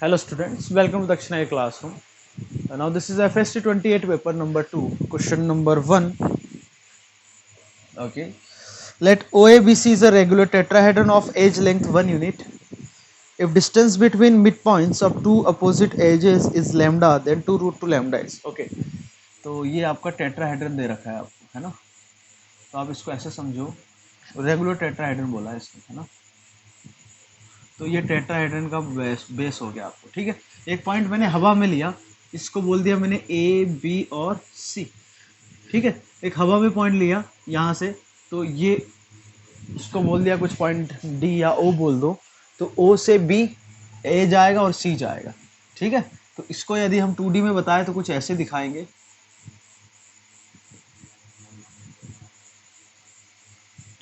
Hello students, welcome to Dakshinaya classroom. Now this is FST 28 paper number 2, question number 1. Okay. Let OABC is a regular tetrahedron of edge length 1 unit. If distance between midpoints of two opposite edges is lambda, then 2 root 2 lambda is. Okay. तो ये आपका tetrahedron दे रखा है आपको, है ना. तो आप इसको ऐसे समझो, रेगुलर टेट्राहेड्रन बोला है इसने, है ना. तो ये टेट्राहेड्रन का बेस हो गया आपको. ठीक है. एक पॉइंट मैंने हवा में लिया, इसको बोल दिया मैंने ए बी और सी. ठीक है. एक हवा में पॉइंट लिया यहाँ से, तो ये इसको बोल दिया कुछ पॉइंट डी या ओ बोल दो. तो ओ से बी ए जाएगा और सी जाएगा. ठीक है. तो इसको यदि हम 2D में बताएं तो कुछ ऐसे दिखाएंगे.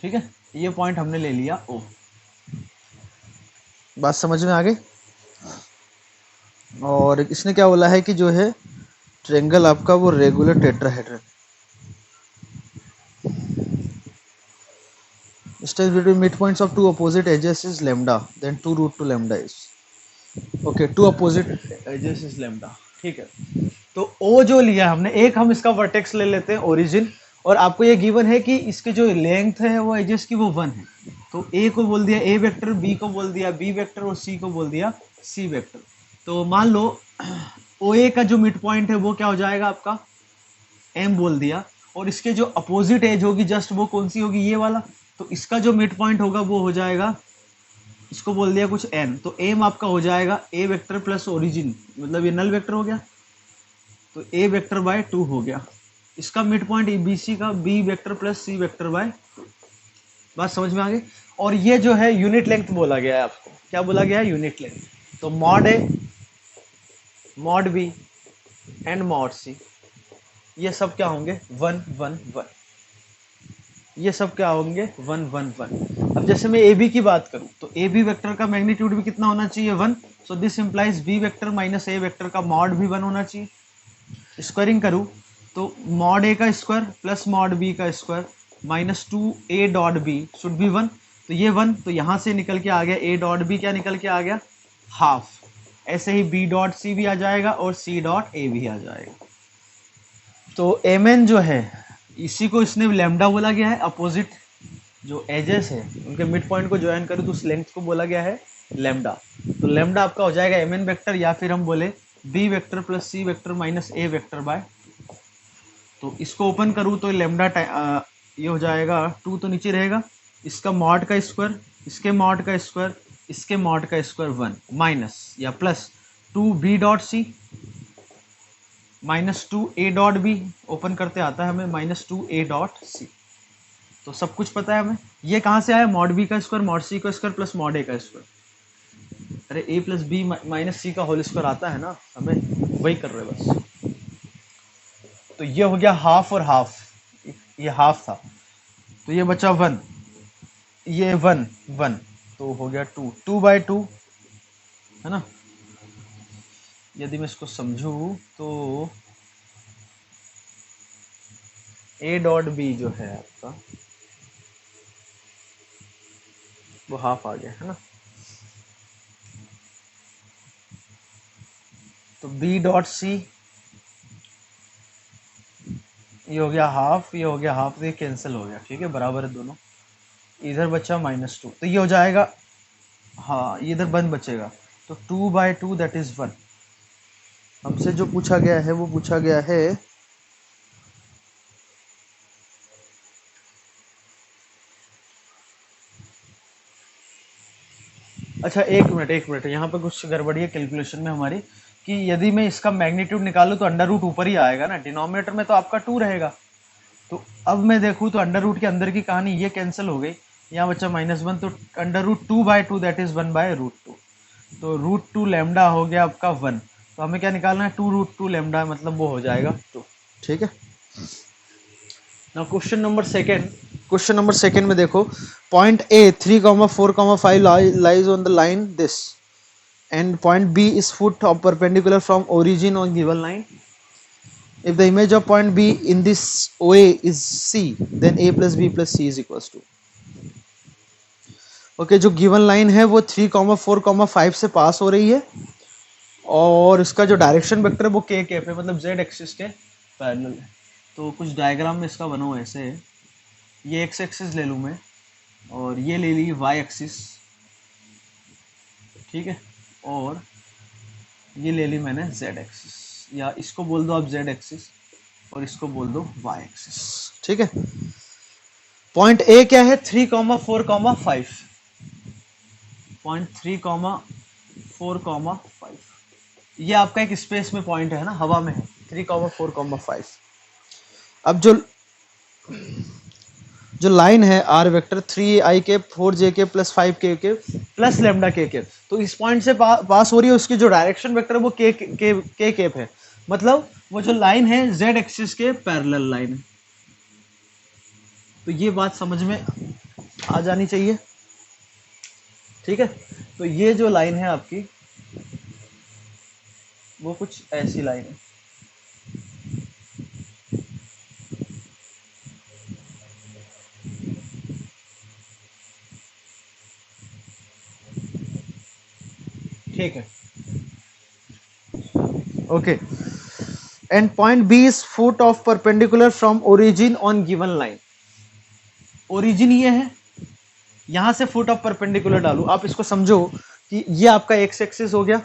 ठीक है. ये पॉइंट हमने ले लिया ओ. बात समझ में आ गई. और इसने क्या बोला है कि जो है ट्रायंगल आपका वो regular tetrahedron. Distance between midpoints of two opposite edges is lambda, then 2 root 2 lambda is. Okay, two opposite edges is lambda. ठीक है. तो O जो लिया हमने, एक हम इसका वर्टेक्स ले लेते हैं ओरिजिन, और आपको ये गिवन है कि इसके जो लेंथ है वो एजेस की वो 1 है. तो A को बोल दिया A वेक्टर, B को बोल दिया B वेक्टर और C को बोल दिया C वेक्टर. तो मान लो OA का जो मिड पॉइंट है वो क्या हो जाएगा आपका, M बोल दिया, और इसके जो अपोजिट एज होगी जस्ट वो कौन सी होगी, ये वाला. तो इसका जो मिड पॉइंट होगा वो हो जाएगा, इसको बोल दिया कुछ n. तो m आपका हो जाएगा a वेक्टर प्लस ओरिजिन, मतलब ये नल वेक्टर हो गया. तो a वेक्टर बाय 2 हो गया. इसका मिड पॉइंट bc का b vector plus c vector by 2. बात समझ में आ गई. और ये जो है यूनिट लेंथ बोला गया है आपको. क्या बोला गया है? Unit length. तो mod a, mod b and mod c, ये सब क्या होंगे 1 1 1. ये सब क्या होंगे 1 1 1. अब जैसे मैं ए बी की बात करूं तो ए बी वेक्टर का मैग्नीट्यूड भी कितना होना चाहिए 1. So this implies B vector minus A vector का मॉड भी 1 होना चाहिए. स्क्वायरिंग करूं तो मॉड ए का स्क्वायर प्लस मॉड बी का square minus 2 A dot B should be 1. तो ये 1, तो यहां से निकल के आ गया ए डॉट बी, क्या निकल के आ गया हाफ. ऐसे ही बी डॉट सी भी आ जाएगा और सी डॉट ए भी आ जाएगा. तो एम एन जो है इसी को इसने लैम्डा बोला गया है. अपोजिट जो एजेस है उनके मिड पॉइंट को ज्वाइन करूँ तो उस लेंथ को बोला गया है लैम्डा. तो लैम्डा आपका हो जाएगा एम एन वेक्टर, या फिर हम बोले B vector plus C vector minus A vector by. तो इसको ओपन करूँ तो लैम्डा ये हो जाएगा 2 तो नीचे रहेगा, इसका मॉड का स्क्वायर, इसके मॉड का स्क्वायर, इसके मॉड का स्क्वायर 1 माइनस या plus 2 B dot C minus 2 A dot B, open करते आता है हमें माइनस 2 ए डॉट सी. तो सब कुछ पता है हमें. ये कहाँ से आया? मॉड बी का स्क्वायर मॉड सी का स्क्वायर प्लस मॉड ए का स्क्वायर. अरे ए प्लस बी माइनस सी का होल स्क्वायर आता है ना हमें, वही कर रहे बस. तो ये हो गया हाफ और हाफ, ये हाफ था तो ये बचा 1, ये 1 1, तो हो गया 2 2 बाय 2, है ना. यदि मैं इसको समझूं तो ए डॉट बी जो है आपका वो हाफ आ गया, है ना. तो बी डॉट सी ये हो गया हाफ, ये हो गया हाफ, तो ये कैंसिल हो गया. ठीक है, बराबर है दोनों. इधर बचा माइनस 2, तो ये हो जाएगा, हाँ ये इधर 1 बचेगा. तो 2 बाय 2 दैट इज 1. हमसे जो पूछा गया है वो पूछा गया है अच्छा एक मिनट, यहाँ पे कुछ गड़बड़ी है कैलकुलेशन में हमारी, कि यदि मैं इसका मैग्नीट्यूड निकालूं तो अंडर रूट ऊपर ही आएगा ना, डिनोमिनेटर में तो आपका 2 रहेगा. तो अब मैं देखूं तो अंडर रूट के अंदर की कहानी ये कैंसिल हो गई, यहाँ बच्चा -1, तो under root 2 by 2 that is 1 by root 2. तो रूट 2 लैम्डा हो गया आपका 1. तो हमें क्या निकालना है 2 रूट 2 लैम्डा, मतलब वो हो जाएगा 2. ठीक है. नाउ क्वेश्चन नंबर सेकंड में देखो, point A 3,4,5 lies on the line this, and point B is foot of perpendicular from origin on given line. If the image of point B in this OA is C, then A plus B plus C is equals to. Okay, जो given line है वो 3,4,5 से पास हो रही है, और इसका जो डायरेक्शन वेक्टर है वो के कैप है, मतलब जेड एक्सिस के पैरेलल है। तो कुछ डायग्राम में इसका बना हुआ ऐसे है, ये एक्स एक्सिस ले लूँ मैं और ये ले ली वाई एक्सिस, ठीक है, और ये ले ली मैंने जेड एक्सिस, या इसको बोल दो आप जेड एक्सिस और इसको बोल दो वाई एक्सिस, ठीक है। पॉइंट ए क्या है, 3,4,5, पॉइंट 3,4,5, ये आपका एक स्पेस में पॉइंट है ना, हवा में है, 3,4,5। अब जो लाइन है आर वेक्टर 3i के 4j के प्लस 5k के प्लस लेमडा के, तो इस पॉइंट से पास हो रही है, उसकी जो डायरेक्शन वेक्टर है वो के केप है, मतलब वो जो लाइन है जेड एक्सिस के पैरेलल लाइन है। तो ये बात समझ में आ जानी चाहिए, ठीक है। तो ये जो लाइन है आपकी वो कुछ ऐसी लाइन है, ठीक है, okay. And point B is foot of perpendicular from origin on given line. Origin ये है, यहां से फुट ऑफ परपेंडिकुलर डालू, आप इसको समझो कि ये आपका एक्स एक्सिस हो गया,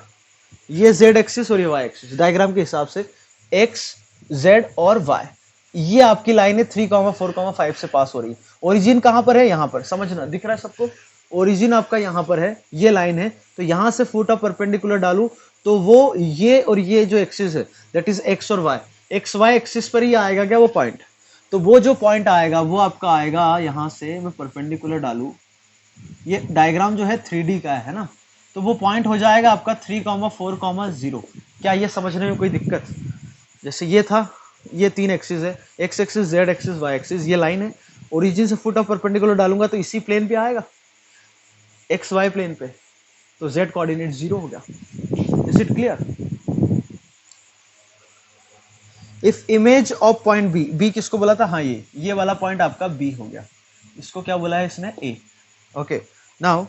ये जेड एक्सिस और ये वाई एक्सिस, डायग्राम के हिसाब से एक्स जेड और वाई, ये आपकी लाइन है 3,4,5 से पास हो रही है। ओरिजिन कहां पर है, यहां पर, समझना, दिख रहा है सबको, ओरिजिन आपका यहां पर है, ये लाइन है, तो यहां से फुट ऑफ परपेंडिकुलर डालू तो वो ये और ये जो एक्सिस है दैट इज एक्स और वाई, एक्स वाई एक्सिस पर ही आएगा क्या वो पॉइंट, तो वो जो पॉइंट आएगा वो आपका आएगा यहां से, मैं परपेंडिकुलर डालू, ये डायग्राम जो है 3D का है ना, तो वो पॉइंट हो जाएगा आपका 3,4,0। क्या ये समझने में कोई दिक्कत, जैसे ये था, ये 3 एक्सिस है, x axis z axis y axis, ये लाइन है, ओरिजिन से फुट ऑफ परपेंडिकुलर डालूंगा तो इसी प्लेन पे आएगा, एक्स वाई प्लेन पे, तो जेड कोऑर्डिनेट 0 हो गया। Is it clear? If image of point B, B किसको बोला था, हाँ ये वाला पॉइंट आपका बी हो गया, इसको क्या बोला है इसने, A, okay. Now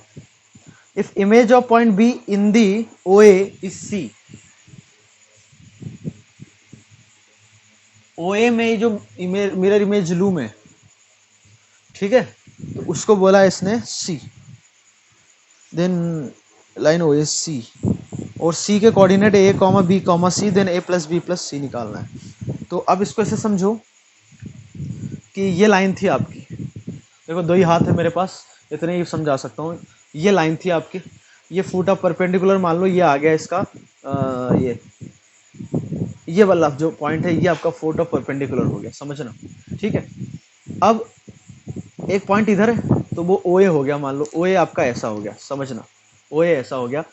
if image of point B in the OA is C, OA में जो मिरर इमेज लू में, ठीक है, तो उसको बोला इसने C, then line O is C, और C के coordinate A, B, C, then A plus B plus C निकालना है। तो अब इसको ऐसे समझो कि ये लाइन थी आपकी, देखो 2 ही हाथ है मेरे पास, इतने ही समझा सकता हूँ, ये लाइन थी आपकी, ये फुट ऑफ परपेंडिकुलर मान लो ये आ गया इसका, ये वाला जो पॉइंट है ये आपका फुट ऑफ परपेंडिकुलर हो गया, समझना, ठीक है। अब एक पॉइंट इधर है तो वो OA हो गया, मान लो OA आपका ऐसा हो गया, समझना, OA ऐसा हो गया,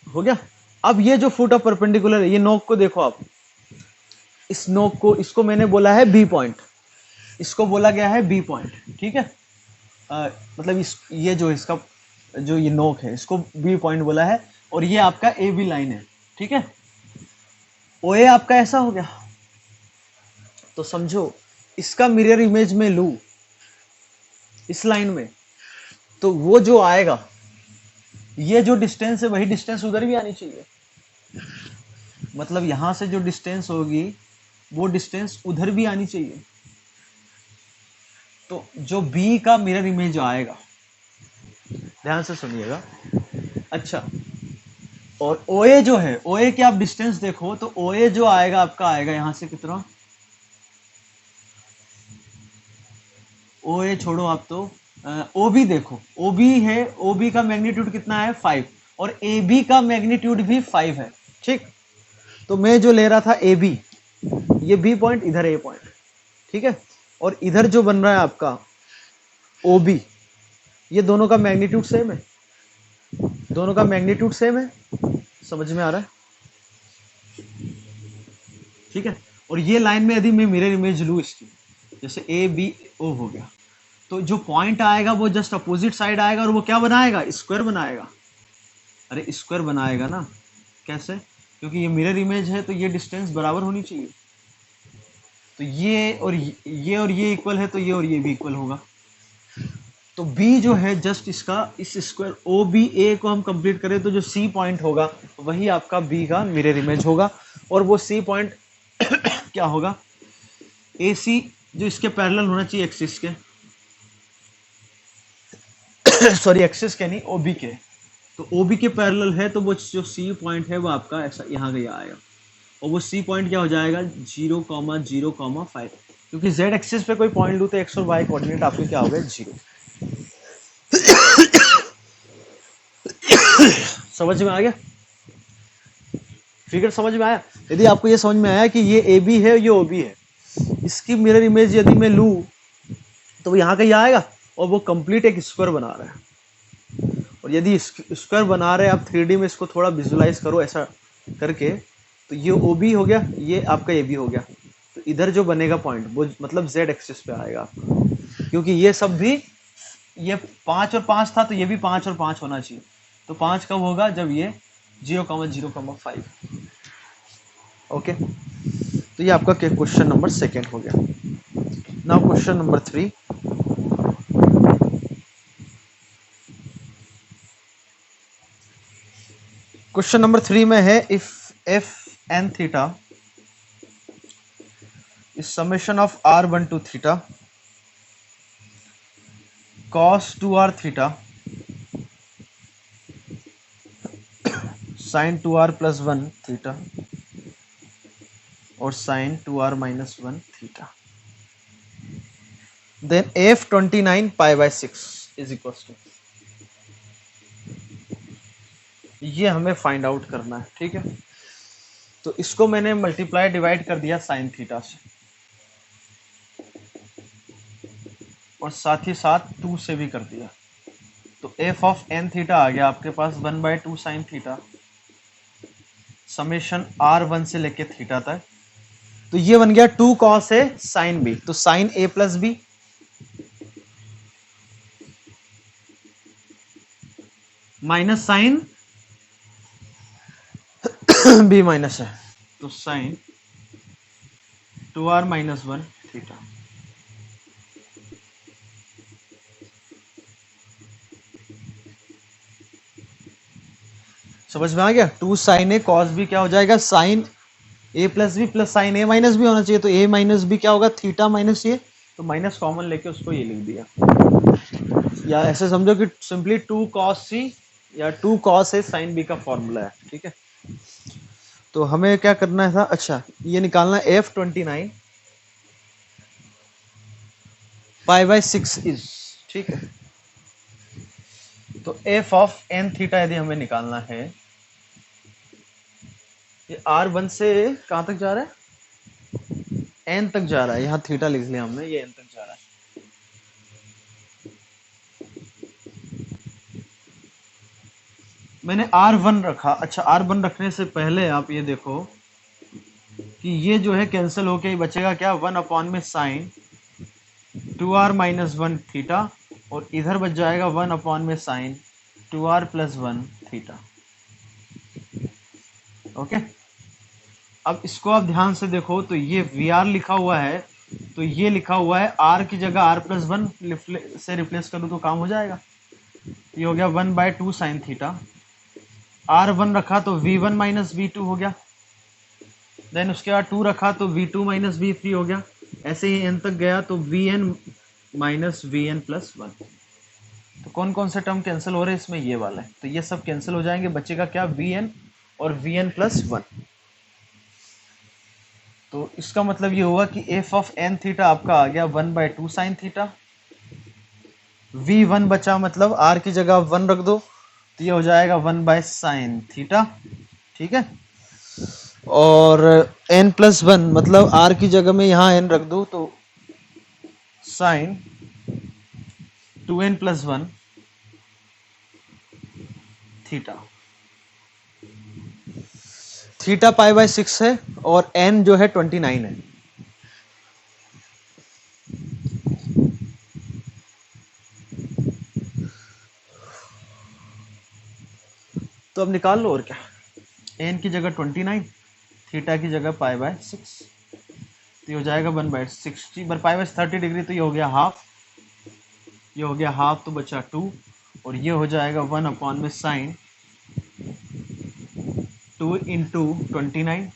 हो गया। अब ये जो फुट ऑफ परपेंडिकुलर है, ये नोक को देखो आप, इस नोक को, इसको मैंने बोला है बी पॉइंट, इसको बोला गया है बी पॉइंट, ठीक है, मतलब ये जो इसका जो ये नोक है इसको बी पॉइंट बोला है, और ये आपका ए बी लाइन है, ठीक है। OA आपका ऐसा हो गया, तो समझो इसका मिरर इमेज में लू इस लाइन में, तो वो जो आएगा, ये जो डिस्टेंस है वही डिस्टेंस उधर भी आनी चाहिए, मतलब यहां से जो डिस्टेंस होगी वो डिस्टेंस उधर भी आनी चाहिए, तो जो बी का मिरर इमेज आएगा, ध्यान से सुनिएगा, अच्छा, और OA जो है, OA की आप डिस्टेंस देखो तो OA जो आएगा आपका आएगा यहां से कितना, OA छोड़ो आप, तो OB देखो, OB है, OB का मैग्नीट्यूड कितना है 5, और AB का मैग्नीट्यूड भी 5 है, ठीक। तो मैं जो ले रहा था AB, ये B पॉइंट, इधर A पॉइंट, ठीक है, और इधर जो बन रहा है आपका OB, ये दोनों का मैग्नीट्यूड सेम है, दोनों का मैग्नीट्यूड सेम है, समझ में आ रहा है, ठीक है। और ये लाइन में यदि मैं मिरर इमेज लूं इसकी, जैसे ABO हो गया, तो जो पॉइंट आएगा वो जस्ट अपोजिट साइड आएगा, और वो क्या बनाएगा, स्क्वायर बनाएगा, अरे स्क्वायर बनाएगा ना, कैसे, क्योंकि ये मिरर इमेज है तो ये डिस्टेंस बराबर होनी चाहिए, तो ये और ये इक्वल है तो ये और ये भी इक्वल होगा, तो बी जो है जस्ट इसका इस स्क्वायर ओ बी ए को हम कंप्लीट करें तो जो सी पॉइंट होगा वही आपका बी का मिरर इमेज होगा, और वो सी पॉइंट क्या होगा, ए सी जो इसके पैरेलल होना चाहिए एक्सिस के सॉरी एक्सिस के नहीं, ओबी के। तो ओबी के पैरेलल है तो वो जो सी पॉइंट है वो आपका ऐसा यहाँ गया आएगा, और वो सी पॉइंट क्या हो जाएगा 0,0,5, क्योंकि जेड एक्सिस पे कोई पॉइंट लूँ तो एक्स और वाई कोऑर्डिनेट आपके क्या हो गए 0। समझ में आ गया, फिगर समझ में आया। यदि आपको ये समझ में आया कि ये ए बी है ये ओ बी है, इसकी मिरर इमेज यदि मैं लूँ तो वो यहाँ कहीं आएगा, और वो कंप्लीट एक स्क्वायर बना रहा है। और यदि स्क्वायर बना रहे हैं आप 3D में इसको थोड़ा विजुलाइज करो ऐसा करके, तो ये ओ बी हो गया, ये आपका ए बी हो गया, तो इधर जो बनेगा पॉइंट वो मतलब जेड एक्सिस पे आएगा आपका, क्योंकि ये सब भी ये 5 और 5 था तो ये भी 5 और 5 होना चाहिए। तो 5 कब होगा जब ये 0,0,5। ओके, तो ये आपका क्वेश्चन नंबर 2 हो गया। Now question number 3। Question number 3 में है if f n theta is summation of r1 to theta cos 2r theta sin 2r plus 1 theta और sin 2r minus 1 theta, then f29 pi by 6 is equals to, ये हमें find out करना है। ठीक है, तो इसको मैंने मल्टीप्लाई डिवाइड कर दिया साइन थीटा से, और साथ ही साथ 2 से भी कर दिया, तो एफ ऑफ एन थीटा आ गया आपके पास 1/2 साइन थीटा समेशन r1 से लेके थीटा तक। तो ये बन गया 2 cos ए साइन बी, तो sine A plus B minus sine B minus है, तो साइन 2r minus 1 थीटा। समझ में आ गया, 2 साइन ए कॉस बी क्या हो जाएगा sign A plus B plus sign A minus B होना चाहिए, तो ए माइनस बी क्या होगा थीटा माइनस ये, तो माइनस कॉमन लेके उसको ये लिख दिया, या ऐसे समझो कि सिंपली 2 cos सी या 2 cos ए साइन बी का फॉर्मूला है। ठीक है, तो हमें क्या करना था, अच्छा ये निकालना f29 पाई बाय 6 इज, ठीक है, तो f ऑफ n थीटा यदि हमें निकालना है, ये r1 से कहां तक जा रहा है n तक जा रहा है, यहां थीटा लिख लिया हमने, ये n तक जा रहा है। मैंने r1 रखा, अच्छा r1 रखने से पहले आप ये देखो कि ये जो है कैंसिल होके बचेगा क्या 1 अपॉन में साइन 2r माइनस 1 थीटा, और इधर बच जाएगा 1 अपॉन में sign 2r plus 1 theta. Okay, अब इसको आप ध्यान से देखो तो ये VR लिखा हुआ है, तो ये लिखा हुआ है r की जगह r प्लस 1 से रिप्लेस करूँ तो काम हो जाएगा, ये हो गया 1/2 साइन थीटा, r1 रखा तो v1 माइनस v2 हो गया, देन उसके बाद 2 रखा तो v2 माइनस v3 हो गया, ऐसे ही n तक गया तो vn माइनस vn प्लस 1। तो कौन कौन से टर्म कैंसिल हो रहे हैं इसमें, ये वाला है, तो ये सब कैंसिल हो जाएंगे, बचेगा क्या vn और vn प्लस 1। तो इसका मतलब ये हुआ कि f ऑफ n थीटा आपका आ गया 1/2 साइन थीटा, v1 बचा मतलब r की जगह 1 रख दो तो ये हो जाएगा 1 साइन थीटा। ठीक है, और n प्लस 1 मतलब r की जगह में यहाँ n रख दो तो साइन 2n प्लस 1 थीटा। थीटा पाई बाय 6 है और n जो है 29 है। तो अब निकाल लो और क्या, n की जगह 29, थीटा की जगह पाई बाय 6, तो ये हो जाएगा 1/60 पर पाई बाय 30 डिग्री, तो ये हो गया हाफ, ये हो गया हाफ तो बचा 2 और ये हो जाएगा 1 अपॉन में sine 2 into 29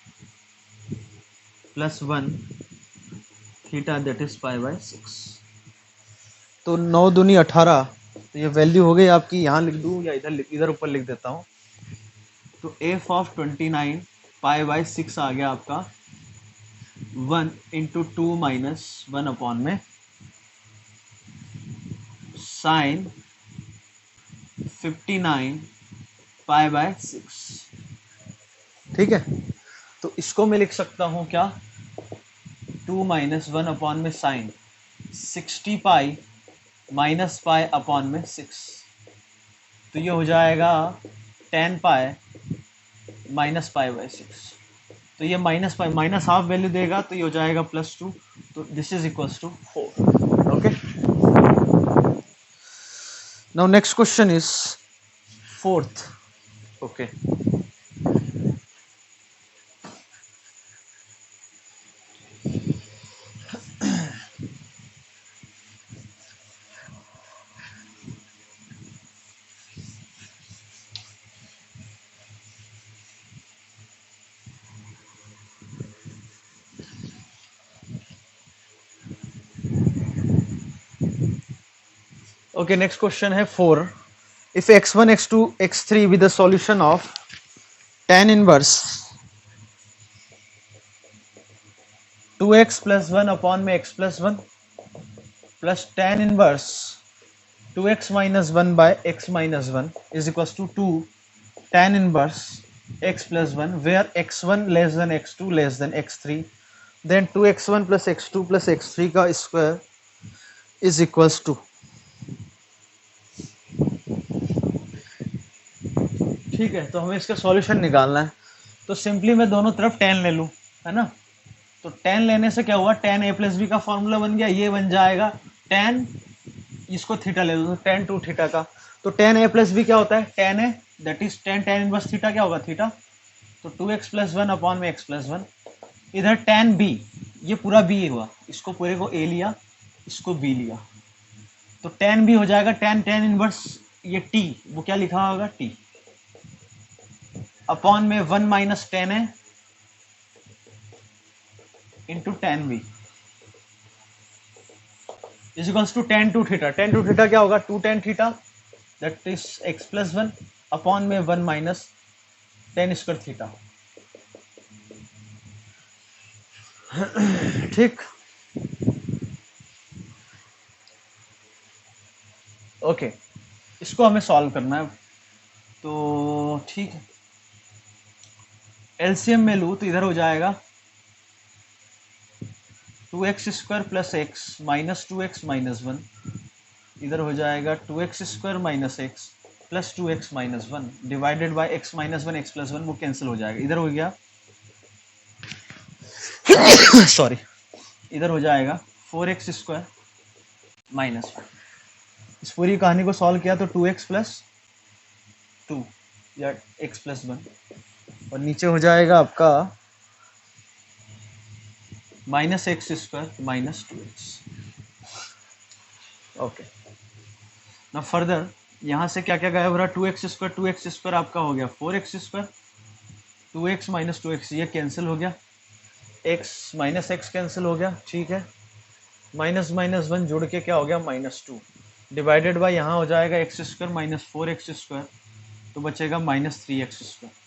plus 1 theta that is π/6। तो 9 दूनी 18, तो ये वैल्यू हो गई आपकी, यहाँ लिख दूँ या इधर ऊपर लिख देता हूँ। तो एफ ऑफ 29 π/6 आ गया आपका 1 इंटू 2 माइनस 1 अपॉन में साइन 59 π/6। ठीक है, तो इसको मैं लिख सकता हूँ क्या, 2 माइनस 1 अपॉन में sine 60 pi minus pi upon में 6, तो ये हो जाएगा 10 पाई माइनस π/6। तो ये minus pi minus half value देगा, तो ये हो जाएगा +2, तो this is equals to 4। Okay, now next question is 4th। Okay, okay, next question है 4। If x1, x2, x3 with the solution of tan inverse 2x plus 1 upon में x plus 1 plus tan inverse 2x minus 1 by x minus 1 is equals to 2 tan inverse x plus 1 where x1 less than x2 less than x3, then 2x1 plus x2 plus x3 का square is equals to। ठीक है, तो हमें इसका solution निकालना है। तो simply मैं दोनों तरफ tan ले लूँ, है ना। तो tan लेने से क्या हुआ, tan a प्लस बी का फॉर्मूला बन गया, ये बन जाएगा tan, इसको थीटा ले लो तो tan 2 थीटा का। तो tan a प्लस बी क्या होता है, tan a that is tan inverse theta क्या होगा, थीटा। तो 2x प्लस 1 अपॉन में x प्लस 1। इधर tan b, ये पूरा b हुआ, इसको पूरे को a लिया, इसको b लिया, तो tan b हो जाएगा tan इनवर्स ये t, वो क्या लिखा होगा t अपॉन में 1 minus tan a into tan b is equals to tan 2 theta. tan 2 theta क्या होगा, 2 tan theta that is x plus 1 upon में 1 माइनस tan स्क्वायर थीटा। ठीक, ओके, इसको हमें सॉल्व करना है। तो ठीक है, एलसीएम में लूँ तो इधर हो जाएगा 2x square plus x minus 2x minus 1, इधर हो जाएगा 2x square minus x plus 2x minus 1 divided by x minus 1 x plus 1, वो कैंसिल हो जाएगा। इधर हो गया सॉरी, इधर हो जाएगा 4x स्क्वायर माइनस 1। इस पूरी कहानी को सॉल्व किया तो 2x प्लस 2 या x प्लस 1, और नीचे हो जाएगा आपका minus x square minus 2x। Okay, ना फर्दर यहाँ से क्या क्या गायब हो रहा है, 2x स्क्वायर आपका हो गया 4x square, 2x minus 2x ये कैंसिल हो गया, x माइनस एक्स कैंसिल हो गया। ठीक है, माइनस माइनस 1 जोड़ के क्या हो गया, -2 डिवाइडेड बाय यहाँ हो जाएगा x square minus 4x square, तो बचेगा माइनस 3x स्क्वायर।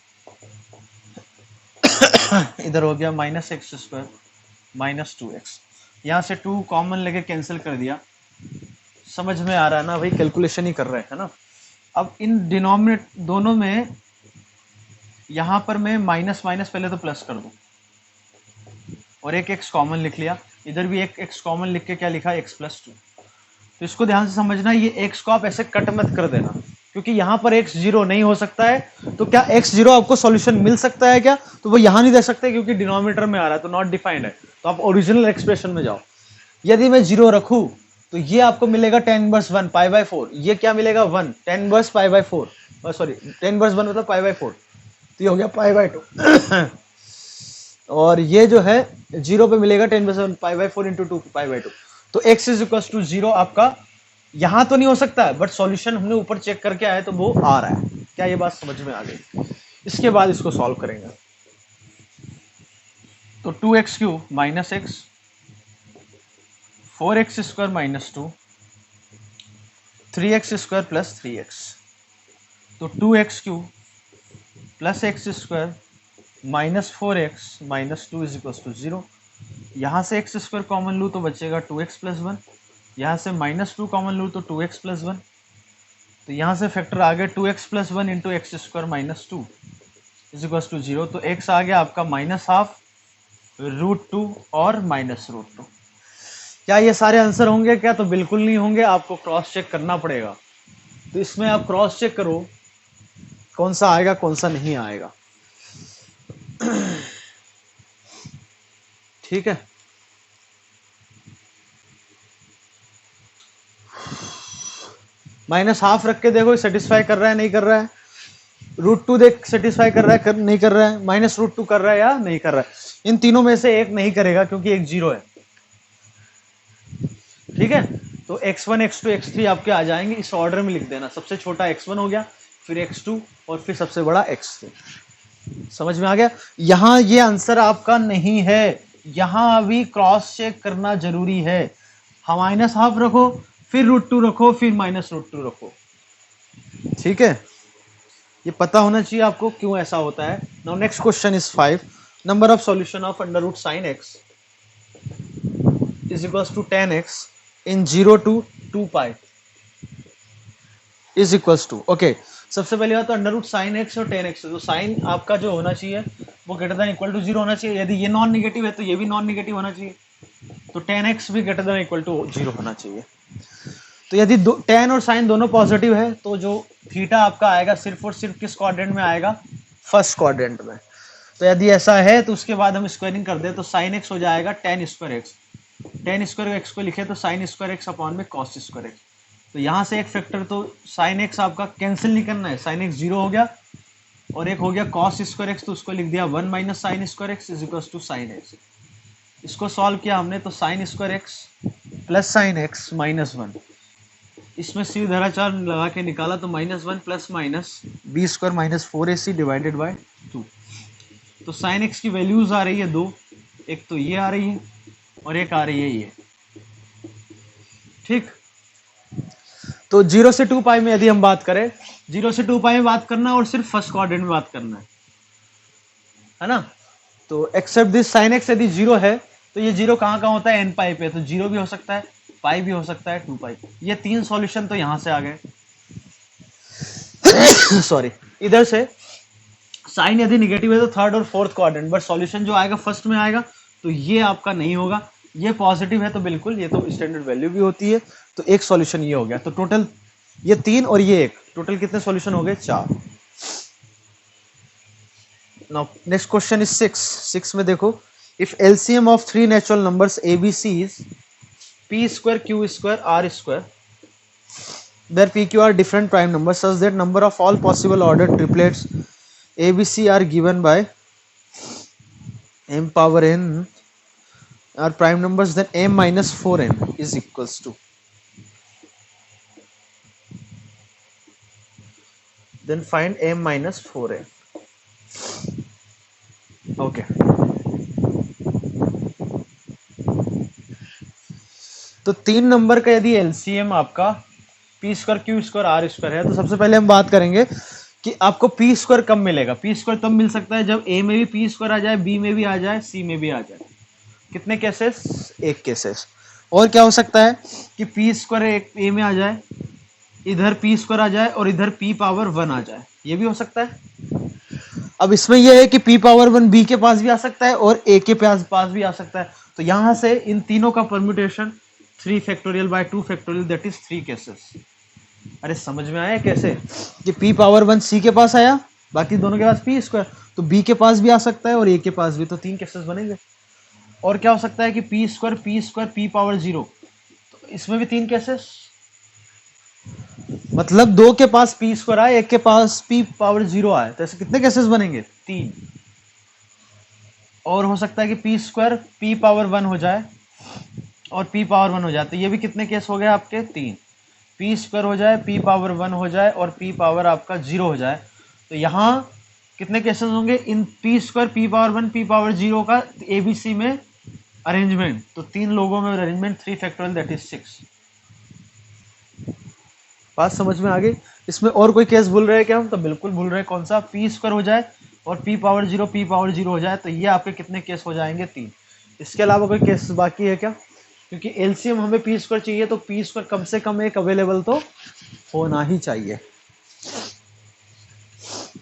इधर हो गया minus x square minus 2x, यहाँ से 2 कॉमन लेके कैंसिल कर दिया। समझ में आ रहा है ना भाई, कैलकुलेशन ही कर रहे हैं ना। अब इन डिनोमिनेट दोनों में यहाँ पर मैं माइनस माइनस पहले तो प्लस कर दूँ, और एक x कॉमन लिख लिया, इधर भी एक x कॉमन लिख के क्या लिखा, x प्लस 2। तो इसको ध्यान से समझना, ये x को आप ऐसे कट मत कर देना, क्योंकि यहाँ पर x 0 नहीं हो सकता है। तो क्या x 0 आपको सॉल्यूशन मिल सकता है क्या, तो वो यहाँ नहीं दे सकते क्योंकि डिनोमिनेटर में आ रहा है, तो नॉट डिफाइंड है। तो आप ओरिजिनल एक्सप्रेशन में जाओ, यदि मैं 0 रखूँ तो ये आपको मिलेगा tan इनवर्स 1 π/4, ये क्या मिलेगा 1 tan inverse π/4, sorry tan inverse 1 मतलब π/4, तो ये हो गया π/2 और ये जो है 0 पे मिलेगा tan इनवर्स 1 π/4 इंटू 2 π/2। तो x इज इक्वल टू 0 आपका यहां तो नहीं हो सकता बट सॉल्यूशन हमने ऊपर चेक करके आए तो वो आ रहा है। क्या ये बात समझ में आ गई? इसके बाद इसको सॉल्व करेंगे। तो 2x³ minus x, 4x² minus 2, 3x² plus 3x। तो 2x³ plus x² minus 4x minus 2 is equal to 0। यहाँ से x² कॉमन लूँ तो बचेगा 2x प्लस 1, यहाँ से माइनस 2 कॉमन लूँ तो 2x प्लस 1। तो यहाँ से फैक्टर आ गया 2x plus 1 into x² minus 2 is equal to 0। तो x आ गया आपका -12 √2 और -√2। क्या ये सारे आंसर होंगे क्या? तो बिल्कुल नहीं होंगे, आपको क्रॉस चेक करना पड़ेगा। तो इसमें आप क्रॉस चेक करो कौन सा आएगा कौन सा नहीं आएगा। ठीक है, -12 रख के देखो सेटिस्फाई कर रहा है नहीं कर रहा है। √2 देख सेटिस्फाई कर रहा है नहीं कर रहा है, -√2 कर रहा है या नहीं कर रहा है। इन तीनों में से एक नहीं करेगा क्योंकि एक 0 है। ठीक है, तो x1 x2 x3 आपके आ जाएंगे, इस ऑर्डर में लिख देना। सबसे छोटा x1 हो गया, फिर x2 और फिर सबसे बड़ा x3। समझ में आ गया? यहां ये आंसर आपका नहीं है, यहां अभी क्रॉस चेक करना जरूरी है। हाँ, -12 रखो, फिर √2 रखो, फिर -√2 रखो। ठीक है, ये पता होना चाहिए आपको क्यों ऐसा होता है। Now next question is 5। Number of solution of √ sin x is equals to 10x in 0 to 2 pi is equals to. Okay, सबसे पहले बात तो √ sin x और 10x, तो साइन आपका जो होना चाहिए वो ग्रेटर देन इक्वल टू 0 होना चाहिए। यदि ये नॉन निगेटिव है तो ये भी नॉन निगेटिव होना चाहिए, तो 10x भी ग्रेटर देन इक्वल टू 0 होना चाहिए। तो यदि 10 और साइन दोनों पॉजिटिव है तो जो थीटा आपका आएगा सिर्फ और सिर्फ किस क्वाड्रेंट में आएगा? फर्स्ट क्वाड्रेंट में। तो यदि ऐसा है तो उसके बाद हम स्क्वायरिंग कर दे तो sin x हो जाएगा tan square x, tan square x को लिखे तो sin स्क्वायर x अपॉन में cos स्क्वायर x। तो यहाँ से एक फैक्टर तो sin x आपका कैंसिल नहीं करना है, sin x 0 हो गया और एक हो गया cos स्क्वायर x, तो उसको लिख दिया 1 minus sine square x is equal to sine x। इसको सॉल्व किया हमने तो sin square x plus sine x minus 1, इसमें सीधाचार लगा के निकाला तो -1 plus minus b² minus 4ac divided by 2। तो sin x की वैल्यूज आ रही है 2, एक तो ये आ रही है और एक आ रही है ये। ठीक, तो 0 से 2 पाई में यदि हम बात करें, 0 से 2 पाई में बात करना है और सिर्फ फर्स्ट क्वाड्रेंट में बात करना है ना। तो एक्सेप्ट दिस sin x यदि 0 है तो ये 0 कहाँ कहाँ होता है? n पाई पे, तो 0 भी हो सकता है, पाई भी हो सकता है, 2 पाई। ये तीन सॉल्यूशन तो यहां से आ गए। सॉरी, इधर से साइन यदि निगेटिव है तो थर्ड और फोर्थ क्वाड्रेंट, बट सॉल्यूशन जो आएगा फर्स्ट में आएगा, तो ये आपका नहीं होगा। ये पॉजिटिव है तो बिल्कुल, ये तो स्टैंडर्ड वैल्यू भी होती है। तो एक सॉल्यूशन ये हो गया, तो टोटल ये 3 और ये 1, टोटल कितने सॉल्यूशन हो गए? 4। नाउ नेक्स्ट क्वेश्चन इज 6 में देखो, if LCM of 3 natural numbers ABC is p² q² r², where pq are different prime numbers such that number of all possible ordered triplets abc are given by m power n are prime numbers, then m minus 4n is equals to, then find m minus 4n. okay, तो 3 number का यदि LCM आपका p² q² r² है, तो सबसे पहले हम बात करेंगे कि आपको p² कब मिलेगा। p² तब मिल सकता है जब a में भी p² आ जाए, b में भी आ जाए, c में भी आ जाए। कितने केसेस? एक केसेस। और क्या हो सकता है कि p² एक a में आ जाए, इधर p² आ जाए और इधर p पावर 1 आ जाए, ये भी हो सकता है। अब इसमें यह है कि p पावर 1 b के पास भी आ सकता है और a के पास भी आ सकता है। तो यहां से इन तीनों का permutation 3 factorial by 2 factorial, that is 3 cases. अरे समझ में आया कैसे? कि p पावर 1 c के पास आया, बाकी दोनों के पास p², तो b के पास भी आ सकता है और a के पास भी, तो 3 केसेस बनेंगे। और क्या हो सकता है कि p² p पावर 0, तो इसमें भी 3 केसेस, मतलब 2 के पास p² आए, एक के पास p पावर 0 आए, तो ऐसे कितने केसेस बनेंगे? 3। और हो सकता है कि p² p पावर 1 हो जाए और p पावर 1 हो जाए, तो ये भी कितने केस हो गए आपके? 3। पी स्क्वायर हो जाए, पी पावर 1 हो जाए और पी पावर आपका 0 हो जाए, तो यहाँ कितने केसेस होंगे in P square, P power 1, P power 0 का एबीसी में अरेंजमेंट? तो 3 लोगों में अरेंजमेंट 3 फैक्टोरियल दैट इज 6। बात समझ में आ गई? इसमें और कोई केस भूल रहे हैं क्या हम? तो बिल्कुल भूल रहे हैं। कौन सा? पी स्क्वायर हो जाए और पी पावर 0, पी पावर 0 हो जाए, तो ये आपके कितने केस हो जाएंगे? 3। इसके अलावा कोई केस बाकी है क्या? क्योंकि एलसीएम हमें पी स्क्वायर चाहिए, तो पी स्क्वायर कम से कम एक अवेलेबल तो होना ही चाहिए।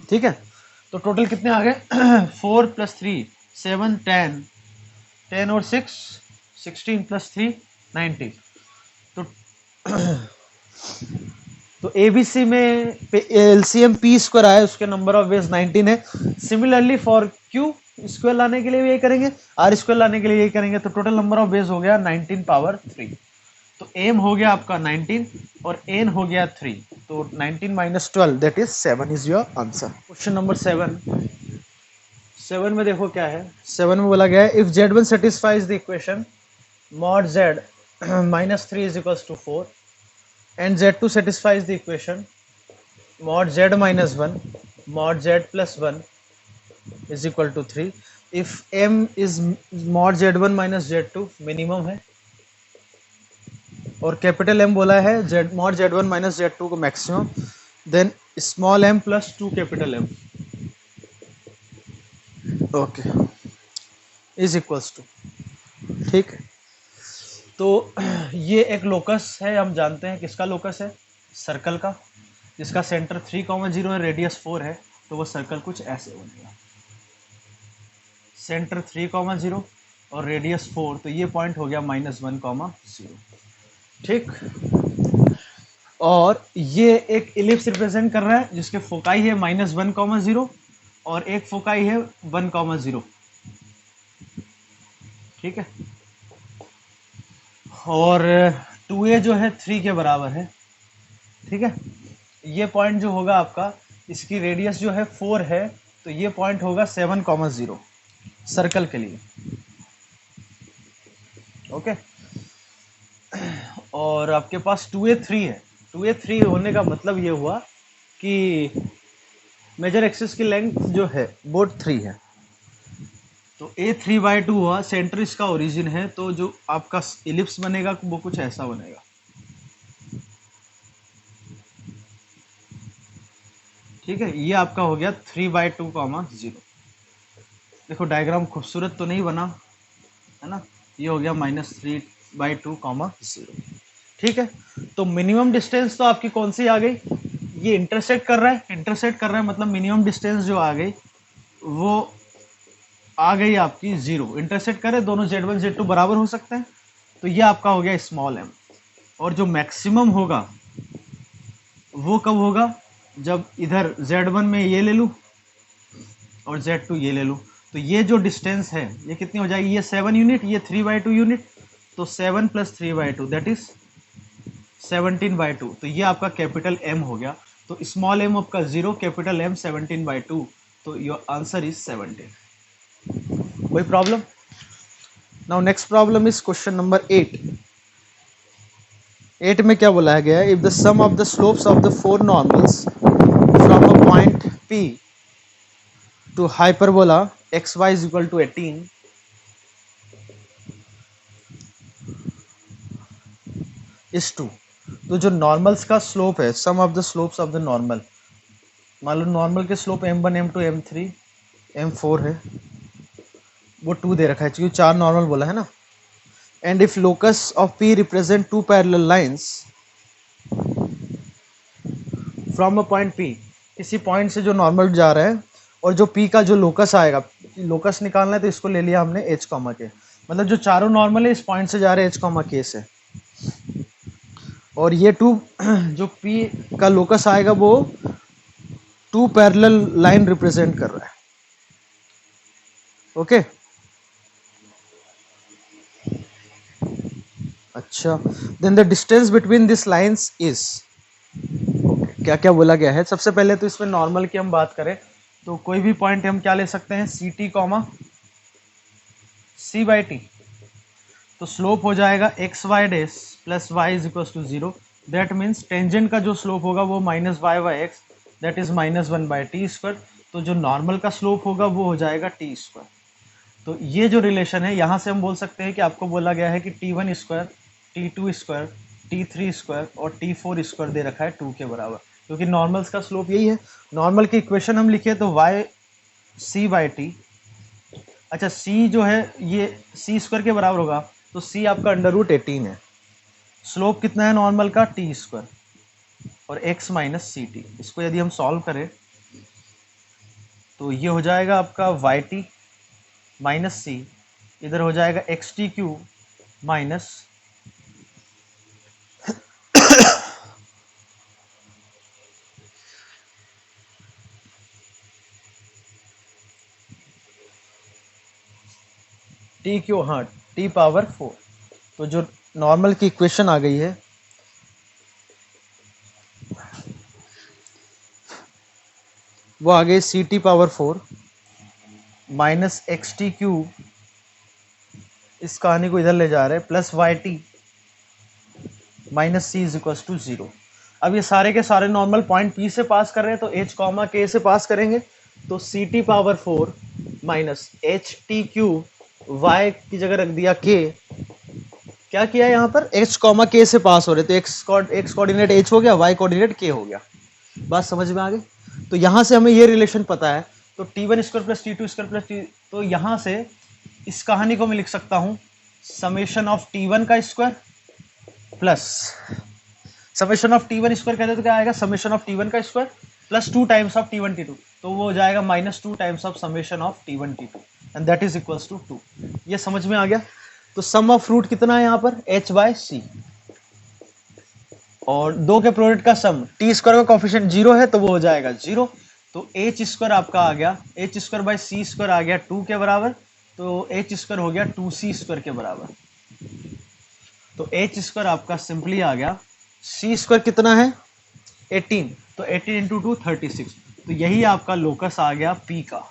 ठीक है, तो टोटल कितने आ गए? 4 + 3 7 10 10 और 6 16 + 3 19। तो एबीसी में एलसीएम पी स्क्वायर आया, उसके नंबर ऑफ वेज 19 है। सिमिलरली फॉर क्यू स्क्वायर लाने के लिए भी यही करेंगे, आर स्क्वायर लाने के लिए यही करेंगे। तो टोटल नंबर ऑफ वेज हो गया 19 पावर 3। तो एम हो गया आपका 19 और एन हो गया 3। तो 19 - 12 that is 7 is your answer. Question number 7। 7 में देखो क्या है। 7 में बोला गया है if Z1 satisfies the equation mod Z -3 is equals to 4 and Z2 satisfies the equation mod Z - 1 mod Z plus 1 is equal to 3 if M is mod Z1 - Z2 minimum है और कैपिटल M बोला है mod Z1 - Z2 को maximum, then small m plus 2 capital M okay is equals to. ठीक है, तो ये एक लोकस है, हम जानते हैं किसका लोकस है? सर्कल का, जिसका सेंटर 3,0 है, रेडियस 4 है। तो वो सर्कल कुछ ऐसे बनेगा, सेंटर 3,0 और रेडियस 4, तो ये पॉइंट हो गया -1,0। ठीक, और ये एक इलिप्स रिप्रेजेंट कर रहा है जिसके फोकाई है -1,0 और एक फोकाई है 1,0। ठीक है, और 2a जो है 3 के बराबर है। ठीक है, ये पॉइंट जो होगा आपका, इसकी रेडियस जो है 4 है, तो ये पॉइंट होगा 7,0 सर्कल के लिए। ओके, और आपके पास 2a 3 है। 2a 3 होने का मतलब ये हुआ कि मेजर एक्सिस की लेंथ जो है वो 3 है, तो a 3/2 हुआ। सेंटर इसका ओरिजिन है, तो जो आपका इलिप्स बनेगा वो कुछ ऐसा बनेगा। ठीक है, ये आपका हो गया 3/2, 0। देखो डायग्राम खूबसूरत तो नहीं बना है ना, ये हो गया -3/2, 0। ठीक है, तो मिनिमम डिस्टेंस तो आपकी कौन सी आ गई? ये इंटरसेक्ट कर रहा है, इंटरसेक्ट कर रहा है मतलब मिनिमम डिस्टेंस जो आ गई वो आ गई आपकी 0। इंटरसेक्ट करे, दोनों Z1 Z2 बराबर हो सकते हैं, तो ये आपका हो गया स्मॉल m। और जो मैक्सिमम होगा वो कब होगा? जब इधर Z1 में ये ले लूँ और Z2 ये ले लूँ, तो ये जो डिस्टेंस है ये कितनी हो जाएगी? ये 7 यूनिट, ये 3/2 यूनिट, तो 7 + 3/2 दैट इज 17/2। तो ये आपका कैपिटल M हो गया। तो स्मॉल m आपका 0, कैपिटल M 17/2, तो योर आंसर इज 17। कोई problem? Now next problem is question number 8। 8 में क्या बोला गया है? If the sum of the slopes of the 4 normals from a point P to hyperbola xy is equal to 18 is 2। तो जो normals का slope है, sum of the slopes of the normal, मान लो नॉर्मल के slope m1 m2 m3 m4 है, वो 2 दे रखा है क्योंकि 4 नॉर्मल बोला है ना। And if locus of P represent 2 parallel lines from a point P, किसी पॉइंट से जो नॉर्मल जा रहा है और जो P का जो लोकस आएगा, लोकस निकालना है तो इसको ले लिया हमने h, k, मतलब जो चारों नॉर्मल है इस पॉइंट से जा रहे हैं h, k से, और ये 2 जो P का लोकस आएगा वो 2 पैरेलल लाइन रिप्रेजेंट कर रहा है। ओके, अच्छा, then the distance between this lines is, क्या क्या बोला गया है? सबसे पहले तो इसमें नॉर्मल की हम बात करें तो कोई भी पॉइंट हम क्या ले सकते हैं? CT, C/T। तो स्लोप हो जाएगा xy dash plus y is equal to 0। That means tangent का जो स्लोप होगा वो minus y by x, that is minus one by t square. तो जो नॉर्मल का स्लोप होगा वो हो जाएगा टी स्क्वायर। तो ये जो रिलेशन है यहाँ से हम बोल सकते हैं कि आपको बोला गया है कि t one square, t two square, t three square और टी फोर स्क्वायर दे रखा है 2 के बराबर, क्योंकि नॉर्मल्स का स्लोप यही है। नॉर्मल की इक्वेशन हम लिखे तो वाई सी बाई टी, अच्छा सी जो है ये सी स्क्वायर के बराबर होगा, तो सी आपका अंडर रूट 18 है। स्लोप कितना है नॉर्मल का, टी स्क्वायर और एक्स माइनस सी टी। इसको यदि हम सॉल्व करें तो ये हो जाएगा आपका वाई टी माइनस सी, इधर हो जाएगा x t Q minus T Q, हाँ टी पावर 4। तो जो नॉर्मल की इक्वेशन आ गई है वो आ गई c t power 4 minus x t q, इस कहानी को इधर ले जा रहे हैं, plus y t minus c is equal to 0। अब ये सारे के सारे नॉर्मल पॉइंट पी से पास कर रहे हैं तो एच कॉमा के से पास करेंगे, तो c t power 4 minus h t q, y की जगह रख दिया के, क्या किया यहाँ पर एच कॉमा के से पास हो रहे, तो एक्स कोऑर्डिनेट एच हो गया, वाई कोऑर्डिनेट के हो गया। बात समझ में आ गई? तो यहाँ से हमें ये रिलेशन पता है, तो t one square plus t two square plus t, तो यहाँ से इस कहानी को मैं लिख सकता हूँ समेशन ऑफ टी वन का square plus summation of t one square कहते तो क्या आएगा, समेशन ऑफ टी वन का square plus 2 times of t one t two, तो वो हो जाएगा minus 2 times of summation of t one t two and that is equals to 2। ये समझ में आ गया? तो सम ऑफ रूट कितना है यहाँ पर, एच बाय सी, और दो के प्रोडक्ट का सम, टी स्क्वायर का कोफिशिएंट 0 है तो वो हो जाएगा 0, तो एच स्क्वायर आपका आ गया, H square by C square आ गया 2 के बराबर, तो एच स्क्वायर हो गया 2c स्क्वायर के बराबर। तो एच स्क्वायर आपका सिंपली आ गया, सी स्क्वायर कितना है 18, तो 18 इंटू 2 36, तो यही आपका लोकस आ गया पी का।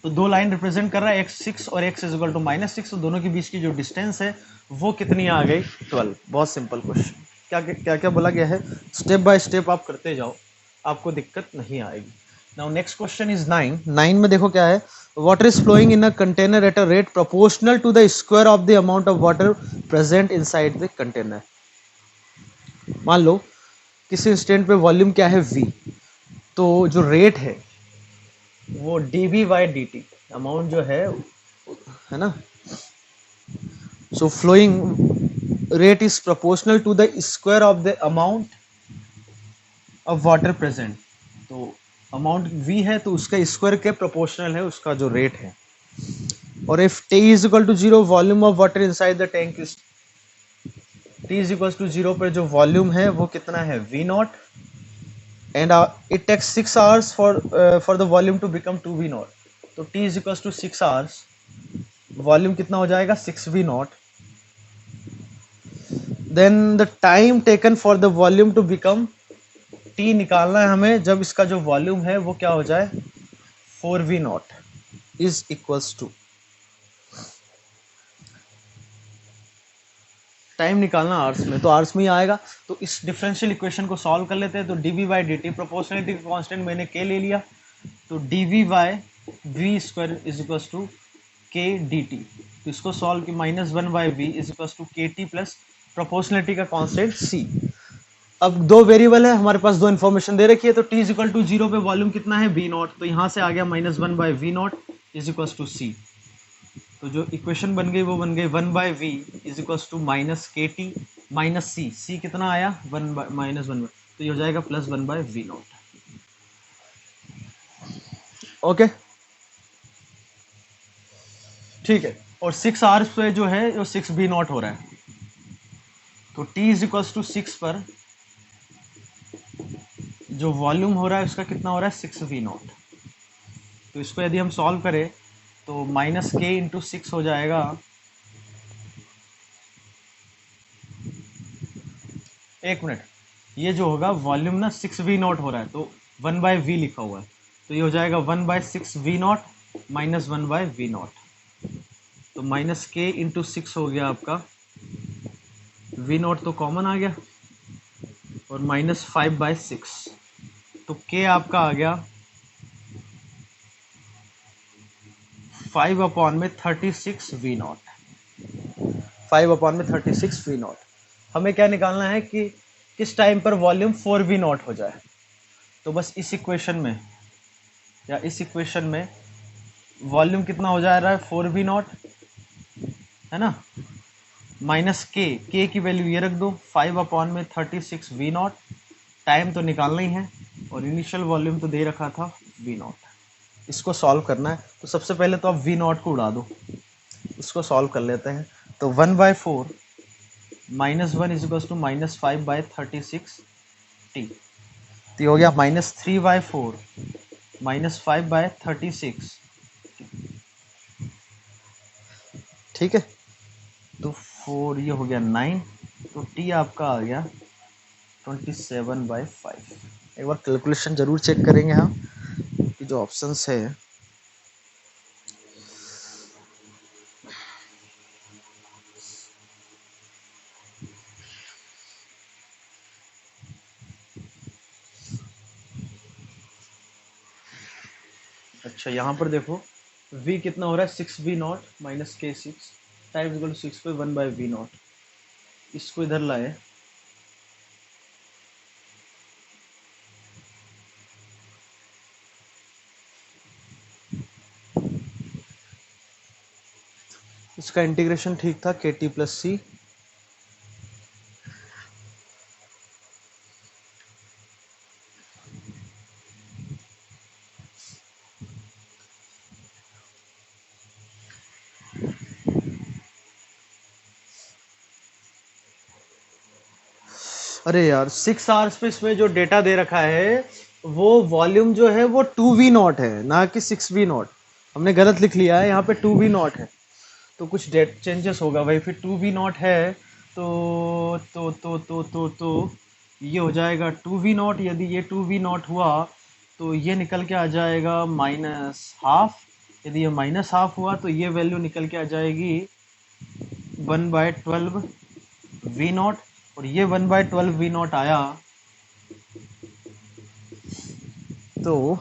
तो दो लाइन रिप्रेजेंट कर रहा है x6 और x इज इक्वल टू -6, तो दोनों के बीच की जो डिस्टेंस है वो कितनी आ गई 12। बहुत सिंपल क्वेश्चन, क्या क्या बोला गया है, स्टेप बाय स्टेप आप करते जाओ, आपको दिक्कत नहीं आएगी। नाउ नेक्स्ट क्वेश्चन इज 9 में देखो क्या है, water is flowing in a container at a rate proportional to the square of the amount of water present inside the container. मान लो किसी इंस्टेंट पे वॉल्यूम क्या है v, तो जो रेट है वो dv बाई dt, अमाउंट जो है ना, so flowing rate is proportional to the square of the amount of water present. तो अमाउंट v है तो उसका स्क्वायर के प्रोपोर्शनल है उसका जो रेट है, और if t is equal to 0 volume of water inside the tank is, t is equal to 0 पर जो वॉल्यूम है वो कितना है v naught, and it takes 6 hours for the volume to become 2v naught, तो t is equals to 6 hours, volume कितना हो जाएगा 6v naught, then the time taken for the volume to become, t निकालना है हमें जब इसका जो वॉल्यूम है वो क्या हो जाए 4v naught is equals to, time निकालना आवर्स में, तो आवर्स में ही आएगा। तो इस डिफरेंशियल इक्वेशन को सॉल्व कर लेते हैं, तो dv by d t, proportionality का कांस्टेंट मैंने k ले लिया, तो dv by v square is equals to k d t, तो इसको सॉल्व की -1 by v is equals to k t plus proportionality का कांस्टेंट c। अब दो वेरिएबल है हमारे पास, दो इन्फॉर्मेशन दे रखी है, तो t इज इक्वल टू 0 पे वॉल्यूम कितना है v नॉट, तो यहाँ से आ गया -1 by v naught is equals to c। तो जो इक्वेशन बन गई वो बन गई 1 by v is equals to minus k t minus c, c कितना आया 1 माइनस 1, तो ये हो जाएगा +1 बाई वी नॉट। ओके ठीक है, और 6 आवर्स पे जो है जो 6 बी नॉट हो रहा है, तो t इज इक्वल्स टू 6 पर जो वॉल्यूम हो रहा है उसका कितना हो रहा है 6 वी नॉट, तो इसको यदि हम सॉल्व करें तो माइनस के इंटू 6 हो जाएगा, एक मिनट, ये जो होगा वॉल्यूम ना 6v नॉट हो रहा है तो 1 बाय वी लिखा हुआ है, तो ये हो जाएगा 1 by 6v naught minus 1 by v naught, तो माइनस के इंटू 6 हो गया आपका, वी नॉट तो कॉमन आ गया, और -5/6, तो k आपका आ गया 5/36 V0। 5/36 V0। हमें क्या निकालना है कि किस टाइम पर वॉल्यूम 4V0 हो जाए। तो बस इस इक्वेशन में या इस इक्वेशन में वॉल्यूम कितना हो जा रहा है 4V0, है ना, माइनस के की वैल्यू ये रख दो 5/36 V0। टाइम तो निकालना ही है और इनिशियल वॉल्यूम तो दे रखा था V0। इसको सॉल्व करना है, तो सबसे पहले तो आप V0 को उड़ा दो, इसको सॉल्व कर लेते हैं। तो 1/4 -1 इज टू -5/36t। तो ये हो गया -3/4 -5/36। ठीक है, तो 4 ये हो गया 9, तो t आपका आ गया 27/5। एक बार कैलकुलेशन जरूर चेक करेंगे हम कि जो ऑप्शंस है। अच्छा यहाँ पर देखो v कितना हो रहा है 6V0 -k6 time equal to 6/1/V0। इसको इधर लाए, इसका इंटीग्रेशन ठीक था kt + c। अरे यार 6 आवर्स पे इसमें जो डेटा दे रखा है वो वॉल्यूम जो है वो 2V0 है ना कि 6V0। हमने गलत लिख लिया है, यहाँ पे 2V0 है, तो कुछ डेट चेंजेस होगा भाई। फिर 2V0 है तो ये हो जाएगा 2V0। यदि ये 2V0 हुआ तो ये निकल के आ जाएगा -½ यदि ये -½ हुआ तो ये वैल्यू निकल के आ जाएगी 1/12V0। और ये 1/12V0 आया तो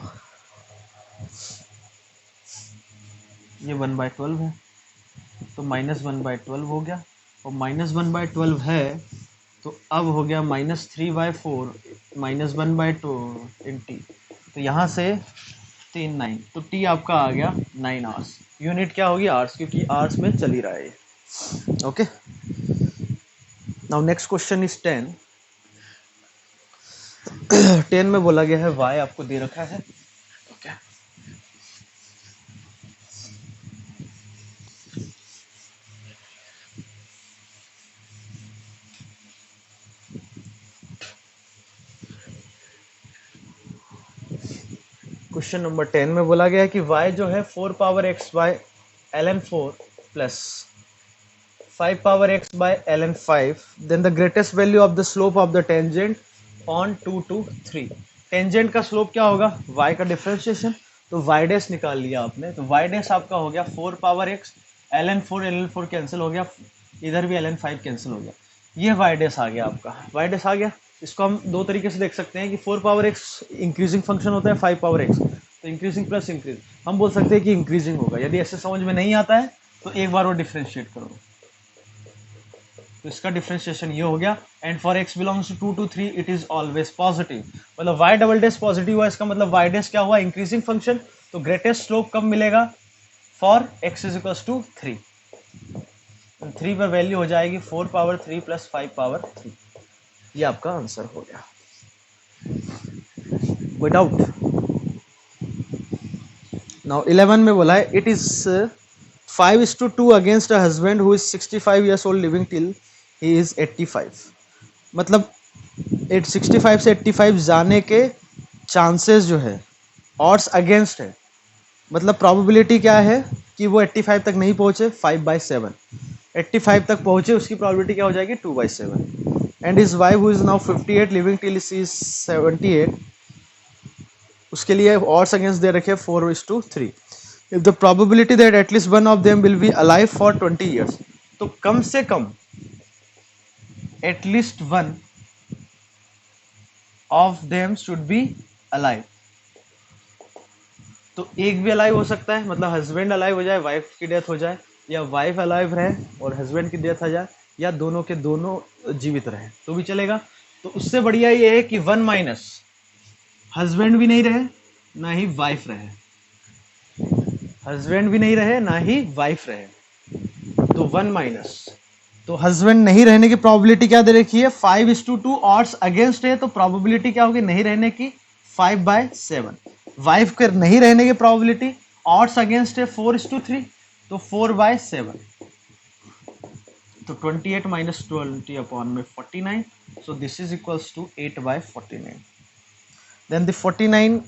ये 1/12 है, तो -1/12 हो गया। और -1/12 है तो अब हो गया -3/4 -1/2 तो यहाँ से 3 9, तो t आपका आ गया 9 आवर्स। यूनिट क्या होगी आवर्स, क्योंकि आवर्स में चल ही रहा है ये। Okay, now next question is 10। 10 में बोला गया है y आपको दे रखा है। ओके, क्वेश्चन नंबर 10 में बोला गया है कि y जो है 4^x/ln4 plus 5^x/ln5, then the greatest value of the slope of the tangent on 2 to 3। Tangent का स्लोप क्या होगा y का डिफरेंशिएशन, तो y डैश निकाल लिया आपने, तो y डैश आपका हो गया 4^x ln4 कैंसिल हो गया, इधर भी ln5 कैंसिल हो गया, ये y डैश आ गया आपका। y डैश आ गया, इसको हम दो तरीके से देख सकते हैं कि 4^x इंक्रीजिंग फंक्शन होता है 5^x, तो इंक्रीजिंग प्लस इंक्रीज हम बोल सकते हैं कि इंक्रीजिंग होगा। यदि ऐसे समझ में नहीं आता है तो एक बार वो डिफ्रेंशिएट करो, तो इसका डिफरेंशिएशन ये हो गया। And for x belongs to 2 to 3 it is always positive, मतलब y डबल डैश पॉजिटिव हुआ, इसका मतलब y डैश क्या हुआ इंक्रीजिंग फंक्शन। तो ग्रेटेस्ट स्लोप कब मिलेगा for x is equals to 3। 3 पर वैल्यू हो जाएगी 4^3 + 5^3। ये आपका आंसर हो गया। कोई डाउट? नाउ 11 में बोला है it is 5:2 against a husband who is 65 years old living till he is 85। मतलब 65 से 85 जाने के चांसेस जो है ऑड्स अगेंस्ट है, मतलब प्रोबेबिलिटी क्या है कि वो 85 तक नहीं पहुंचे 5/7, 85 तक पहुंचे उसकी प्रोबेबिलिटी क्या हो जाएगी 2/7। And his wife who is now 58 living till she is 78, उसके लिए ऑड्स अगेंस्ट दे रखे 4:3। If the probability that at least one of them will be alive for 20 years, तो कम से कम at least one of them should be alive. तो एक भी अलाइव हो सकता है, मतलब हस्बैंड अलाइव हो जाए, वाइफ की डेथ हो जाए, या वाइफ अलाइव रहे और हस्बैंड की डेथ आ जाए, या दोनों के दोनों जीवित रहे तो भी चलेगा। तो उससे बढ़िया ये है कि वन माइनस हस्बैंड भी नहीं रहे ना ही वाइफ रहे, हस्बैंड भी नहीं रहे ना ही वाइफ रहे, तो वन माइनस। तो हस्बैंड नहीं रहने की प्रोबेबिलिटी क्या दे रखी है, 5:2, ऑड्स अगेंस्ट है तो प्रोबेबिलिटी क्या होगी नहीं रहने की, 5/7। वाइफ के नहीं रहने की प्रोबेबिलिटी, ऑड्स अगेंस्ट है 4:3, तो 4/7। तो 28 माइनस 20 अपॉन में 49, so this is equals to 8/49। Then the 49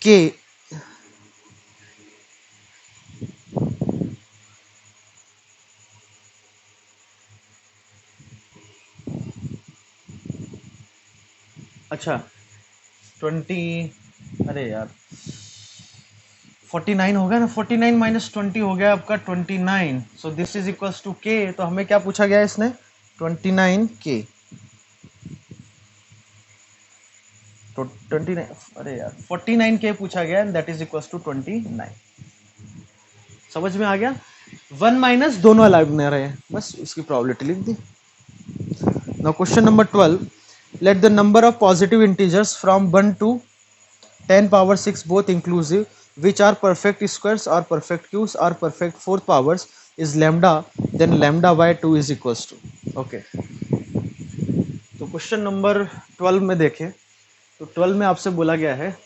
के अच्छा 20, अरे यार 49 हो गया ना, 49 माइनस 20 हो गया आपका 29, so this is equals to k. तो हमें क्या पूछा गया इसने, 29 के, तो 29, अरे यार 49 के पूछा गया, दैट इज इक्वल्स टू 29। समझ में आ गया, वन माइनस दोनों अलाइव न रहे, बस उसकी प्रोबेबिलिटी लिख दी। Now question number 12, let the number of positive integers from 1 to 10⁻6 both inclusive which are perfect squares or perfect cubes or perfect fourth powers is lambda, then lambda by 2 is equals to, okay। तो question number 12 में देखें, तो 12 में आपसे बोला गया है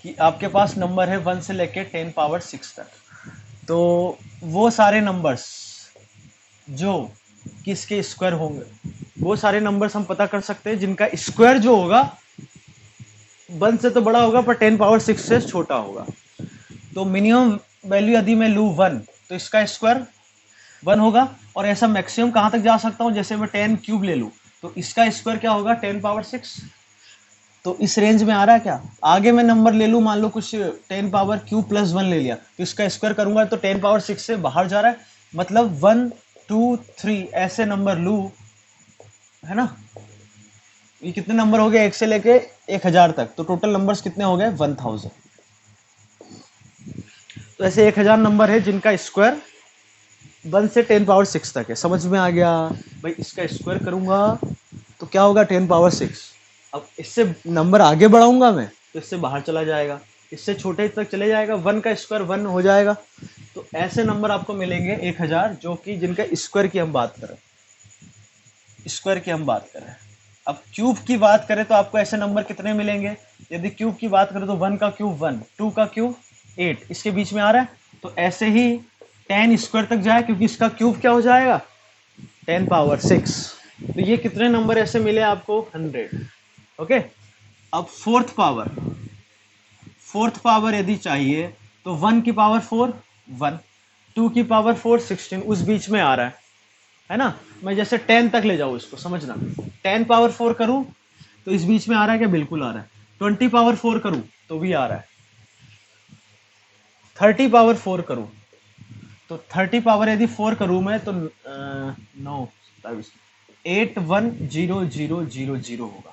कि आपके पास नंबर है 1 से लेके 10⁻6 तक, तो वो सारे नंबर्स जो किसके स्क्वायर होंगे, वो सारे नंबर्स हम पता कर सकते हैं जिनका स्क्वायर जो होगा 1 से तो बड़ा होगा पर 10⁻6 से छोटा होगा। तो मिनिमम वैल्यू यदि मैं लूँ 1 तो इसका स्क्वायर 1 होगा, और ऐसा मैक्सिमम कहाँ तक जा सकता हूँ, जैसे मैं 10 क्यूब ले लूँ तो इसका स्क्वायर क्या होगा 10⁻6। तो इस रेंज में आ रहा है क्या, आगे मैं नंबर ले लूँ मान लो कुछ 10³ + 1 ले लिया तो इसका स्क्वायर करूंगा तो 10⁻6 से बाहर जा रहा है, मतलब 1 2 3 ऐसे नंबर लूँ, है ना। ये कितने नंबर हो गए 1 से लेके 1000 तक, तो टोटल नंबर्स कितने हो गए 1000। तो ऐसे 1000 नंबर है जिनका स्क्वायर 1 से 10⁻6 तक है। समझ में आ गया भाई, इसका स्क्वायर करूंगा तो क्या होगा 10⁻6। अब इससे नंबर आगे बढ़ाऊंगा मैं तो इससे बाहर चला जाएगा, इससे छोटे तक चले जाएगा, 1 का स्क्वायर 1 हो जाएगा। तो ऐसे नंबर आपको मिलेंगे 1000 जो कि जिनका स्क्वायर की हम बात करें, स्क्वायर की हम बात करें। अब क्यूब की बात करें तो आपको ऐसे नंबर कितने मिलेंगे, यदि क्यूब की बात करें तो 1 का क्यूब 1, 2 का क्यूब 8, इसके बीच में आ रहा है। तो ऐसे ही 10 स्क्वायर तक जाए क्योंकि इसका क्यूब क्या हो जाएगा 10⁻6। तो ये कितने नंबर ऐसे मिले आपको 100, ओके। अब फोर्थ पावर यदि चाहिए तो 1 की पावर 4 1, 2 की पावर 4 16, उस बीच में आ रहा है ना। मैं जैसे 10 तक ले जाऊँ इसको, समझना 10⁻4 करूँ तो इस बीच में आ रहा है क्या, बिल्कुल आ रहा है। 20⁻4 करूँ तो भी आ रहा है, 30⁻4 करूँ तो 30 पावर यदि 4 करूँ मैं तो 9 810000 होगा।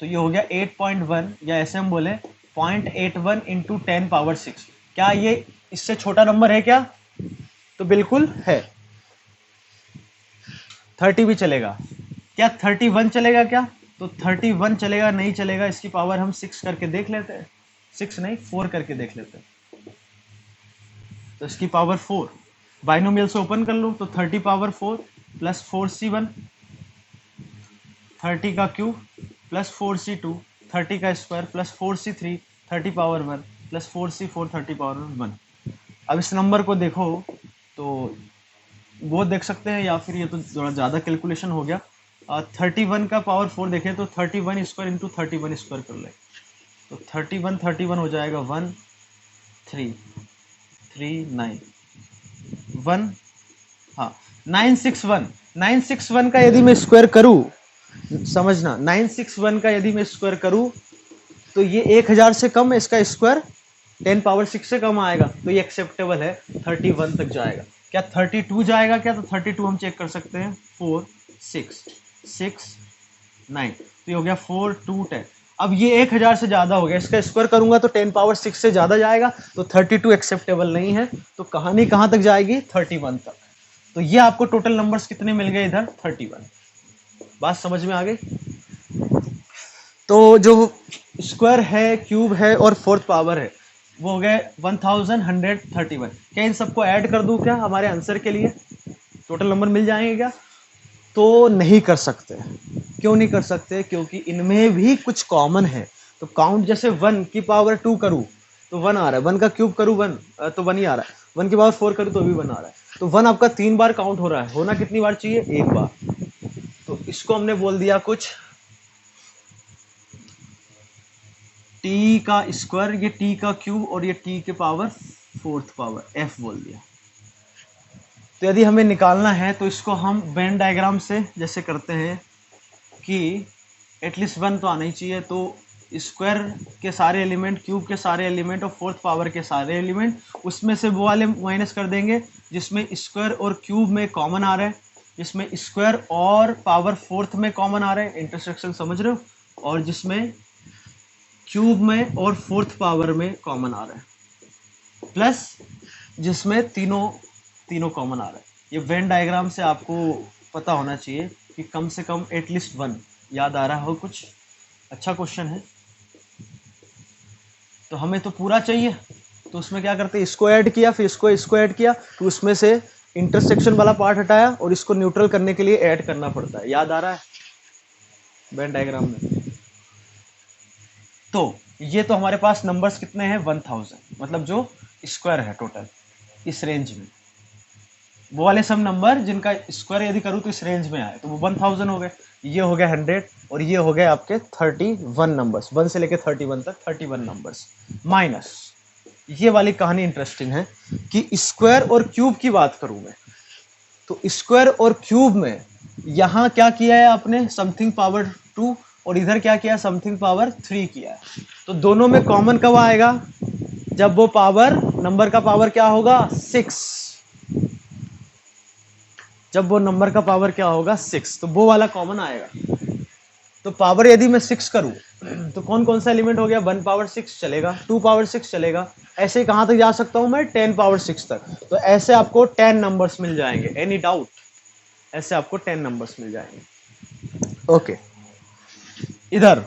तो ये हो गया 8.1, या ऐसे हम बोले 0.81 × 10⁻6। क्या ये इससे छोटा नंबर है क्या, तो बिल्कुल है। 30 भी चलेगा क्या, 31 चलेगा क्या, तो 31 चलेगा नहीं चलेगा, इसकी पावर हम 6 करके देख लेते हैं, 6 नहीं 4 करके देख लेते हैं। तो इसकी पावर 4, बाइनोमियल से ओपन कर लो तो 30⁻4 + 4c1, 30 का क्यूब + 4c2, 30 का स्क्वायर + 4c3, 30⁻1 + 4c4, 30⁻1। अब इस नंबर को देखो तो वो देख सकते हैं, या फिर ये तो थोड़ा ज़्यादा कैलकुलेशन हो गया। 31 का पावर 4 देखें तो 31 स्क्वायर × 31 स्क्वायर कर ले, तो 31 हो जाएगा 1 3 3 9 1, हाँ 961 का यदि मैं स्क्वायर करूँ, समझना 961 का यदि मैं स्क्वायर करूँ तो ये 1000 से कम है इसका स्क्वायर 10 पावर 6 से कम आएगा तो ये एक्सेप्टेबल है, 31 तक जाएगा। क्या 32 जाएगा क्या? तो 32 हम चेक कर सकते हैं, 4 6 6 9, तो ये हो गया 4 2 10। अब ये 1000 से ज्यादा हो गया, इसका स्क्वायर करूंगा तो 10 पावर 6 से ज्यादा जाएगा, तो 32 एक्सेप्टेबल नहीं है। तो कहानी कहां तक जाएगी? 31 तक। तो ये आपको टोटल नंबर्स कितने मिल गए इधर? 31। बात समझ में आ गई? तो जो स्क्वायर है, क्यूब है और फोर्थ पावर है, वो हो गए 1131। क्या इन सबको ऐड कर दूं क्या हमारे आंसर के लिए? टोटल नंबर मिल जाएंगे क्या? तो नहीं कर सकते। क्यों नहीं कर सकते? क्योंकि इनमें भी कुछ कॉमन है। तो काउंट जैसे 1 की पावर 2 करूं तो 1 आ रहा है, 1 का क्यूब करूं 1 तो 1 ही आ रहा है, 1 की पावर 4 करूं तो भी 1 आ रहा है। तो 1 आपका 3 बार काउंट हो रहा है, होना कितनी बार चाहिए? 1 बार। तो इसको हमने बोल दिया कुछ टी का स्क्वायर, ये टी का क्यूब और ये टी के पावर फोर्थ पावर एफ बोल दिया। तो यदि हमें निकालना है तो इसको हम वेन डायग्राम से जैसे करते हैं कि एटलीस्ट 1 तो आना ही चाहिए। तो स्क्वायर के सारे एलिमेंट, क्यूब के सारे एलिमेंट और फोर्थ पावर के सारे एलिमेंट, उसमें से वो वाले माइनस कर देंगे जिसमें स्क्वायर और क्यूब में कॉमन आ रहा है, जिसमें स्क्वायर और पावर फोर्थ में कॉमन आ रहा है, इंटरसेक्शन समझ रहे हो, और जिसमें क्यूब में और फोर्थ पावर में कॉमन आ रहा है, प्लस जिसमें तीनों कॉमन आ रहा है। ये वेन डायग्राम से आपको पता होना चाहिए कि कम से कम एटलीस्ट 1 याद आ रहा हो कुछ। अच्छा क्वेश्चन है। तो हमें तो पूरा चाहिए, तो उसमें क्या करते हैं, इसको ऐड किया, फिर इसको ऐड किया, तो उसमें से इंटरसेक्शन वाला पार्ट हटाया और इसको न्यूट्रल करने के लिए ऐड करना पड़ता है। याद आ रहा है वेन डायग्राम में? तो ये तो हमारे पास नंबर्स कितने हैं? 1000, मतलब जो स्क्वायर है टोटल इस रेंज में, वो वाले सब नंबर जिनका स्क्वायर यदि करूँ तो इस रेंज में आए तो वो 1000 हो गए। ये हो गया 100 और ये हो गए आपके 31 नंबर्स, 1 से लेके 31 तक 31 नंबर्स माइनस। ये वाली कहानी इंटरेस्टिंग है कि स्क्वायर और क्यूब की बात करूं मैं, तो स्क्वायर और क्यूब में यहां क्या किया है आपने? समथिंग पावर 2, और इधर क्या किया? समथिंग पावर 3 किया है। तो दोनों में कॉमन कब आएगा? जब वो पावर, नंबर का पावर क्या होगा? 6। जब वो नंबर का पावर क्या होगा? 6, तो वो वाला कॉमन आएगा। तो पावर यदि मैं 6 करूं तो कौन कौन सा एलिमेंट हो गया? 1 पावर 6 चलेगा, 2 पावर 6 चलेगा, ऐसे ही कहां तक जा सकता हूं मैं? 10 पावर 6 तक। तो ऐसे आपको 10 नंबर्स मिल जाएंगे। Any doubt? ऐसे आपको 10 नंबर्स मिल जाएंगे। ओके, इधर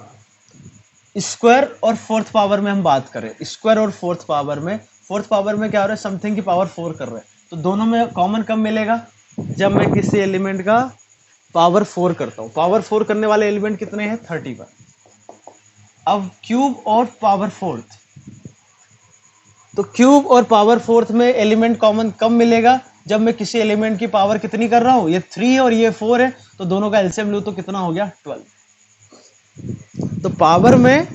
स्क्वायर और फोर्थ पावर में हम बात करें, स्क्वायर और फोर्थ पावर में, फोर्थ पावर में क्या हो रहा है? समथिंग की पावर 4 कर रहे हैं। तो दोनों में कॉमन कब मिलेगा? जब मैं किसी एलिमेंट का पावर 4 करता हूं। पावर 4 करने वाले एलिमेंट कितने हैं? 31। अब क्यूब और पावर फोर्थ, तो क्यूब और पावर फोर्थ में एलिमेंट कॉमन कब मिलेगा? जब मैं किसी एलिमेंट की पावर कितनी कर रहा हूं? ये 3 है और ये 4 है, तो दोनों का एलसीएम लूं तो कितना हो गया? 12। तो पावर में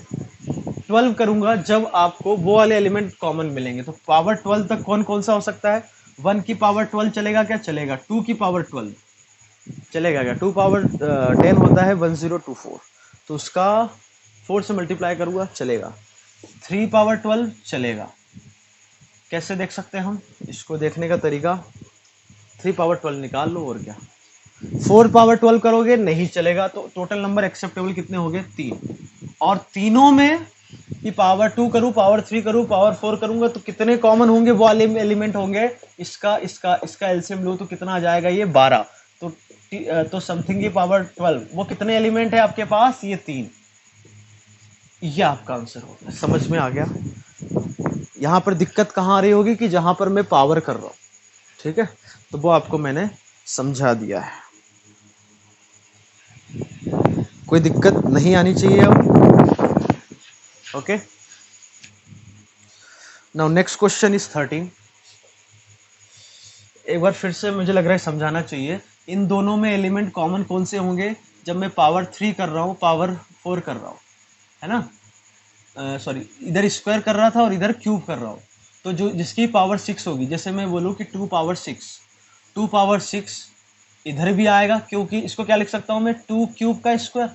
12 करूंगा जब आपको वो वाले एलिमेंट कॉमन मिलेंगे। तो पावर 12 तक कौन कौन सा हो सकता है? 1 की पावर 12 चलेगा क्या? चलेगा। 2 की पावर 12 चलेगा क्या? 2 पावर 10 होता है 1024, तो उसका 4 से मल्टीप्लाई करूंगा, चलेगा। 3 पावर 12 चलेगा। कैसे देख सकते हैं हम इसको? देखने का तरीका, 3 पावर 12 निकाल लो और क्या। 4 पावर 12 करोगे नहीं चलेगा। तो टोटल नंबर एक्सेप्टेबल कितने हो गए? 3। और तीनों में कि पावर 2 करूं, पावर 3 करूं, पावर 4 करूंगा तो कितने कॉमन होंगे? वो वाले एलिमेंट होंगे। इसका एलसीएम लो तो कितना आ जाएगा? ये 12। तो समथिंग की पावर 12, वो कितने एलिमेंट है आपके पास? ये 3। ये आपका आंसर होगा। समझ में आ गया? यहां पर दिक्कत कहां आ रही होगी कि जहां पर मैं पावर कर रहा हूं, ठीक है, तो वो आपको मैंने समझा दिया है। कोई दिक्कत नहीं आनी चाहिए अब। Okay, now next question is 13। एक बार फिर से मुझे लग रहा है समझाना चाहिए। इन दोनों में एलिमेंट कॉमन कौन से होंगे? जब मैं पावर 3 कर रहा हूं, पावर 4 कर रहा हूं, है ना? सॉरी, इधर स्क्वायर कर रहा था और इधर क्यूब कर रहा हूं। तो जो जिसकी पावर 6 होगी, जैसे मैं बोलूं कि 2 पावर 6, 2 पावर 6 इधर भी आएगा, क्योंकि इसको क्या लिख सकता हूं मैं? 2 क्यूब का स्क्वायर,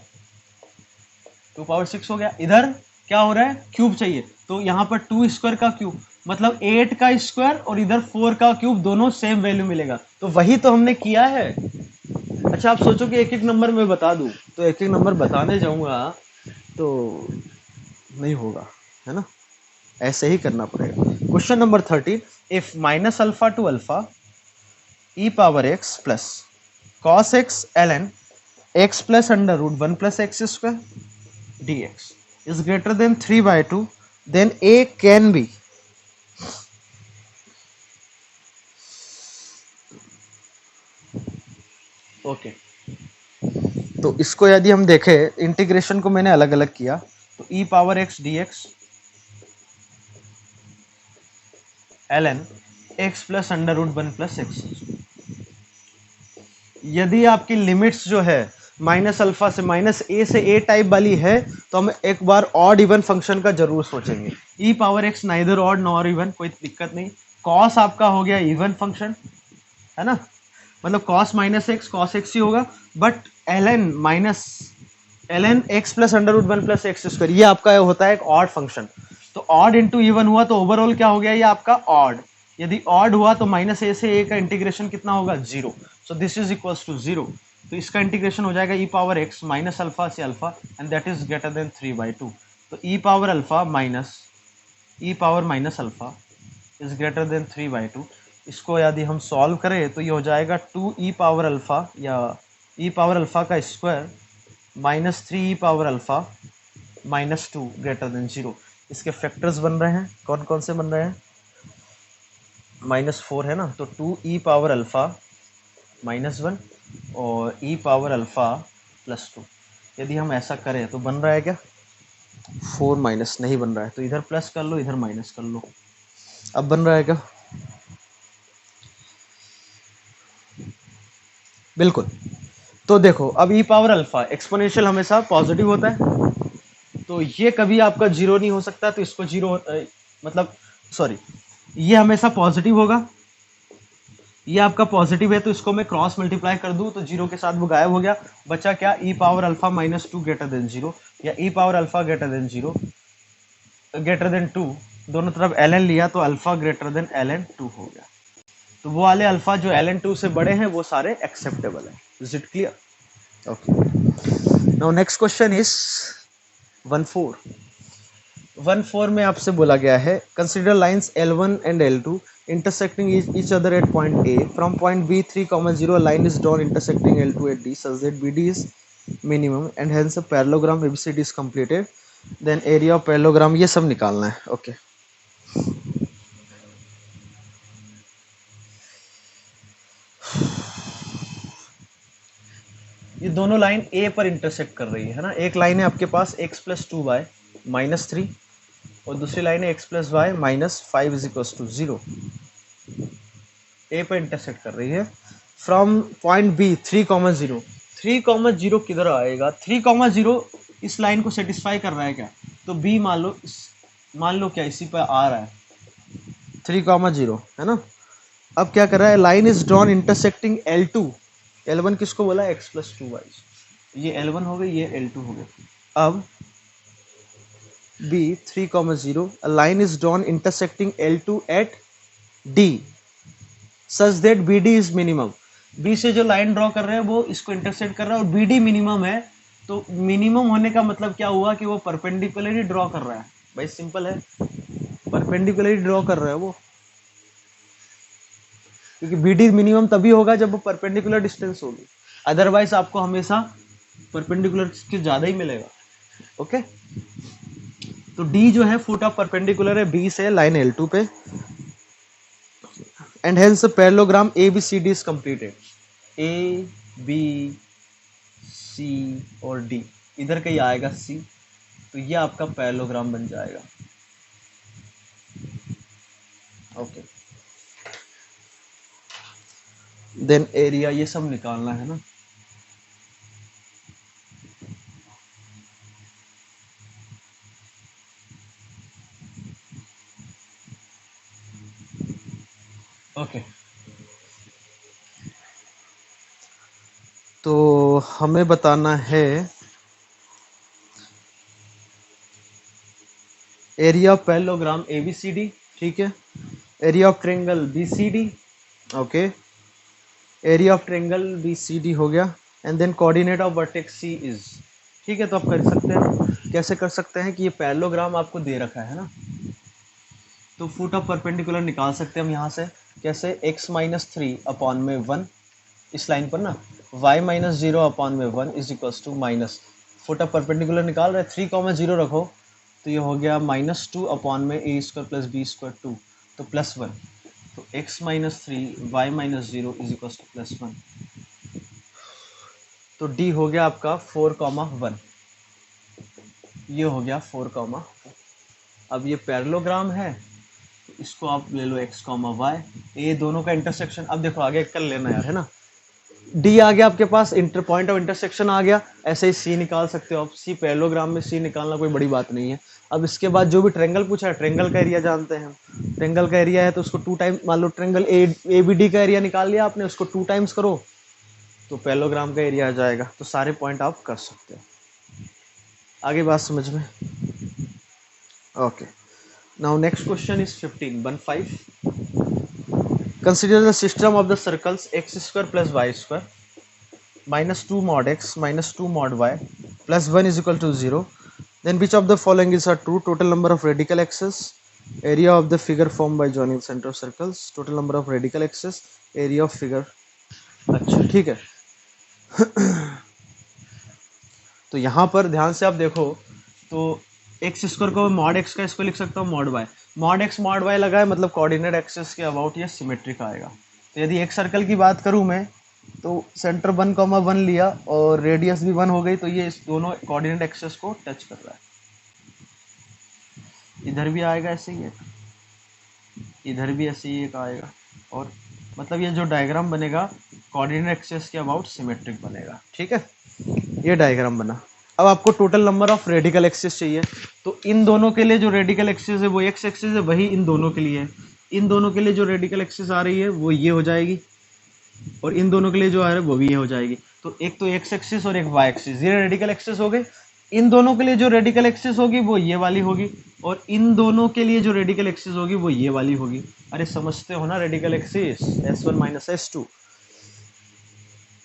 2 पावर 6 हो गया। इधर क्या हो रहा है, क्यूब चाहिए, तो यहाँ पर 2 स्क्वायर का क्यूब मतलब 8 का स्क्वायर और इधर 4 का क्यूब, दोनों सेम वैल्यू मिलेगा, तो वही तो हमने किया है। अच्छा आप सोचो कि एक एक नंबर मैं बता दूं, तो एक एक नंबर बताने जाऊंगा तो नहीं होगा, है ना, ऐसे ही करना पड़ेगा। Question number 13, if minus alpha to alpha e power x plus cos x L N x plus under root 1 plus x square d x is greater than 3/2, then a can be. Okay, तो इसको यदि हम देखें, integration को मैंने अलग अलग किया, तो E power X D X L N x plus under root 1 plus X. यदि आपकी लिमिट्स जो है माइनस अल्फा से माइनस ए से ए टाइप वाली है, तो हम एक बार ऑड इवन फंक्शन का जरूर सोचेंगे। E power X neither odd nor even, कोई दिक्कत नहीं। कॉस आपका हो गया इवन फंक्शन, है ना, मतलब cos minus X cos X ही होगा, but L N minus L N x plus under root 1 plus x square, ये आपका होता है एक ऑड फंक्शन। तो ऑड इंटू इवन हुआ तो ओवरऑल क्या हो गया, ये आपका ऑड। यदि ऑड हुआ तो माइनस ए से ए का इंटीग्रेशन कितना होगा, 0, so this is equals to 0। तो इसका इंटीग्रेशन हो जाएगा E power X minus alpha से alpha and that is greater than 3/2। तो E power alpha minus E power minus alpha is greater than 3/2। इसको यदि हम सॉल्व करें तो ये हो जाएगा 2 ई पावर अल्फा या ई पावर अल्फा का square minus 3 E power alpha minus 2 greater than 0। इसके फैक्टर्स बन रहे हैं, कौन कौन से बन रहे हैं, -4 है ना, तो 2 ई पावर अल्फा -1 और ई पावर अल्फा +2। यदि हम ऐसा करें तो बन रहा है क्या, 4 माइनस नहीं बन रहा है, तो इधर प्लस कर लो इधर माइनस कर लो। अब बन रहा है क्या, बिल्कुल। तो देखो अब ई पावर अल्फा एक्सपोनेंशियल हमेशा पॉजिटिव होता है, तो ये कभी आपका जीरो नहीं हो सकता, तो इसको जीरो मतलब सॉरी, ये हमेशा पॉजिटिव होगा, ये आपका पॉजिटिव है, तो इसको मैं क्रॉस मल्टीप्लाई कर दूं तो जीरो के साथ वो गायब हो गया, बचा क्या, E power alpha -2 greater than 0 या E power alpha greater than 0 greater than 2, दोनों तरफ एल एन लिया तो alpha greater than L N 2 हो गया। तो वो वाले अल्फा जो एल एन 2 से बड़े हैं वो सारे एक्सेप्टेबल है। Is it clear, okay. Now next question is 1/4 में आपसे बोला गया है, consider lines L1 and L2 intersecting each other at point A. From point B3, 0, a line is drawn intersecting L2 at D such that BD is minimum and hence a parallelogram ABCD is completed. Then area of parallelogram, ये सब निकालना है, okay. ये दोनों line A पर intersect कर रही है ना, एक लाइन है आपके पास x प्लस 2y -3 और दूसरी लाइन है x plus y -5 is equal to 0, A पर इंटरसेक्ट कर रही है। फ्रॉम पॉइंट बी 3,0, 3,0 किधर आएगा, 3,0 इस लाइन को सेटिस्फाई कर रहा है क्या, तो बी मान लो क्या इसी पर आ रहा है 3,0, है ना। अब क्या कर रहा है, line is drawn intersecting L2, L1 किसको बोला है, x प्लस 2y, ये L1 हो गई, ये L2 हो गया। अब B 3,0, a line is drawn intersecting L2 at D such that B D is minimum. B से जो लाइन ड्रॉ कर रहे हैं वो इसको इंटरसेक्ट कर रहा है और बी डी मिनिमम है, तो मिनिमम होने का मतलब क्या हुआ कि वो परपेंडिकुलरली ड्रॉ कर रहा है, भाई सिंपल है, परपेंडिकुलरली ड्रॉ कर रहा है वो, क्योंकि बी डी मिनिमम तभी होगा जब वो परपेंडिकुलर डिस्टेंस होगी, अदरवाइज आपको हमेशा परपेंडिकुलर के ज्यादा ही मिलेगा, ओके। तो डी जो है फुट ऑफ परपेंडिकुलर है बी से लाइन L2 पे, and hence the parallelogram ABCD is completed. A, B, C और D, इधर कहीं आएगा C, तो ये आपका पैरेललोग्राम बन जाएगा, ओके। देन एरिया, ये सब निकालना है ना, ओके। तो हमें बताना है एरिया ऑफ पैरेललोग्राम ABCD, ठीक है, area of triangle BCD, okay, area of triangle BCD हो गया, and then coordinate of vertex C is, ठीक है। तो आप कर सकते हैं, कैसे कर सकते हैं कि ये पैरेललोग्राम आपको दे रखा है ना, तो फुट ऑफ परपेंडिकुलर निकाल सकते हैं हम यहाँ से, कैसे, x-3/1 इस लाइन पर ना, y-0/1 is equals to minus, foot of perpendicular निकाल रहे 3, 0 रखो, तो ये हो गया -2/a² प्लस b² 2, तो +1, तो x-3 y-0 is equals to +1, तो d हो गया आपका 4,1, ये हो गया 4,4। अब ये पैरेललोग्राम है, तो इसको आप ले लो x, y, ये दोनों का इंटरसेक्शन, अब देखो आगे कर लेना यार, है ना, डी आ गया आपके पास, इंटर पॉइंट ऑफ इंटरसेक्शन आ गया, ऐसे ही सी निकाल सकते हो आप, सी पैरेललोग्राम में सी निकालना कोई बड़ी बात नहीं है। अब इसके बाद जो भी ट्रायंगल पूछा है, ट्रायंगल का एरिया जानते हैं, ट्रायंगल का एरिया है तो उसको 2 टाइम, मान लो ट्रायंगल ABD का एरिया निकाल लिया आपने, उसको 2 टाइम्स करो तो पैरेललोग्राम का एरिया आ जाएगा। तो सारे पॉइंट आप कर सकते हो। आगे बात समझ में? Okay, now next question is 15. Consider the system of the circles x² plus y² minus 2 mod x minus 2 mod y plus 1 is equal to 0. Then which of the following is a true? Total number of radical axes, area of the figure formed by joining center of circles, total number of radical axes, area of figure. अच्छा ठीक है। तो यहाँ पर ध्यान से आप देखो, तो x² को मॉड x का इसको लिख सकता हूँ mod y, mod x mod y लगा है मतलब कोऑर्डिनेट एक्सिस के अबाउट ये सिमेट्रिक आएगा। तो यदि एक सर्कल की बात करूँ मैं, तो सेंटर 1,1 लिया और रेडियस भी 1 हो गई, तो ये इस दोनों कोऑर्डिनेट एक्सिस को टच कर रहा है। इधर भी आएगा ऐसे ही, इधर भी ऐसे ही एक आएगा, और मतलब ये जो डायग्राम बनेगा कोऑर्डिनेट एक्सिस के अबाउट सिमेट्रिक बनेगा, ठीक है। ये डायग्राम बना। अब आपको total number of radical axis चाहिए, तो इन दोनों के लिए जो रेडिकल एक्सिस है वो एक्स एक्सिस है, वही इन दोनों के लिए है। इन दोनों के लिए जो रेडिकल एक्सिस आ रही है वो ये हो जाएगी, और इन दोनों के लिए जो आ रहा है वो भी ये हो जाएगी। तो एक तो एक्स एक्सिस और एक वाई एक्सिस, ये रेडिकल एक्सिस हो गए। इन दोनों के लिए जो रेडिकल एक्सिस होगी वो ये वाली होगी, और इन दोनों के लिए जो रेडिकल एक्सिस होगी वो ये वाली होगी। अरे समझते हो ना radical axis, S1 minus S2।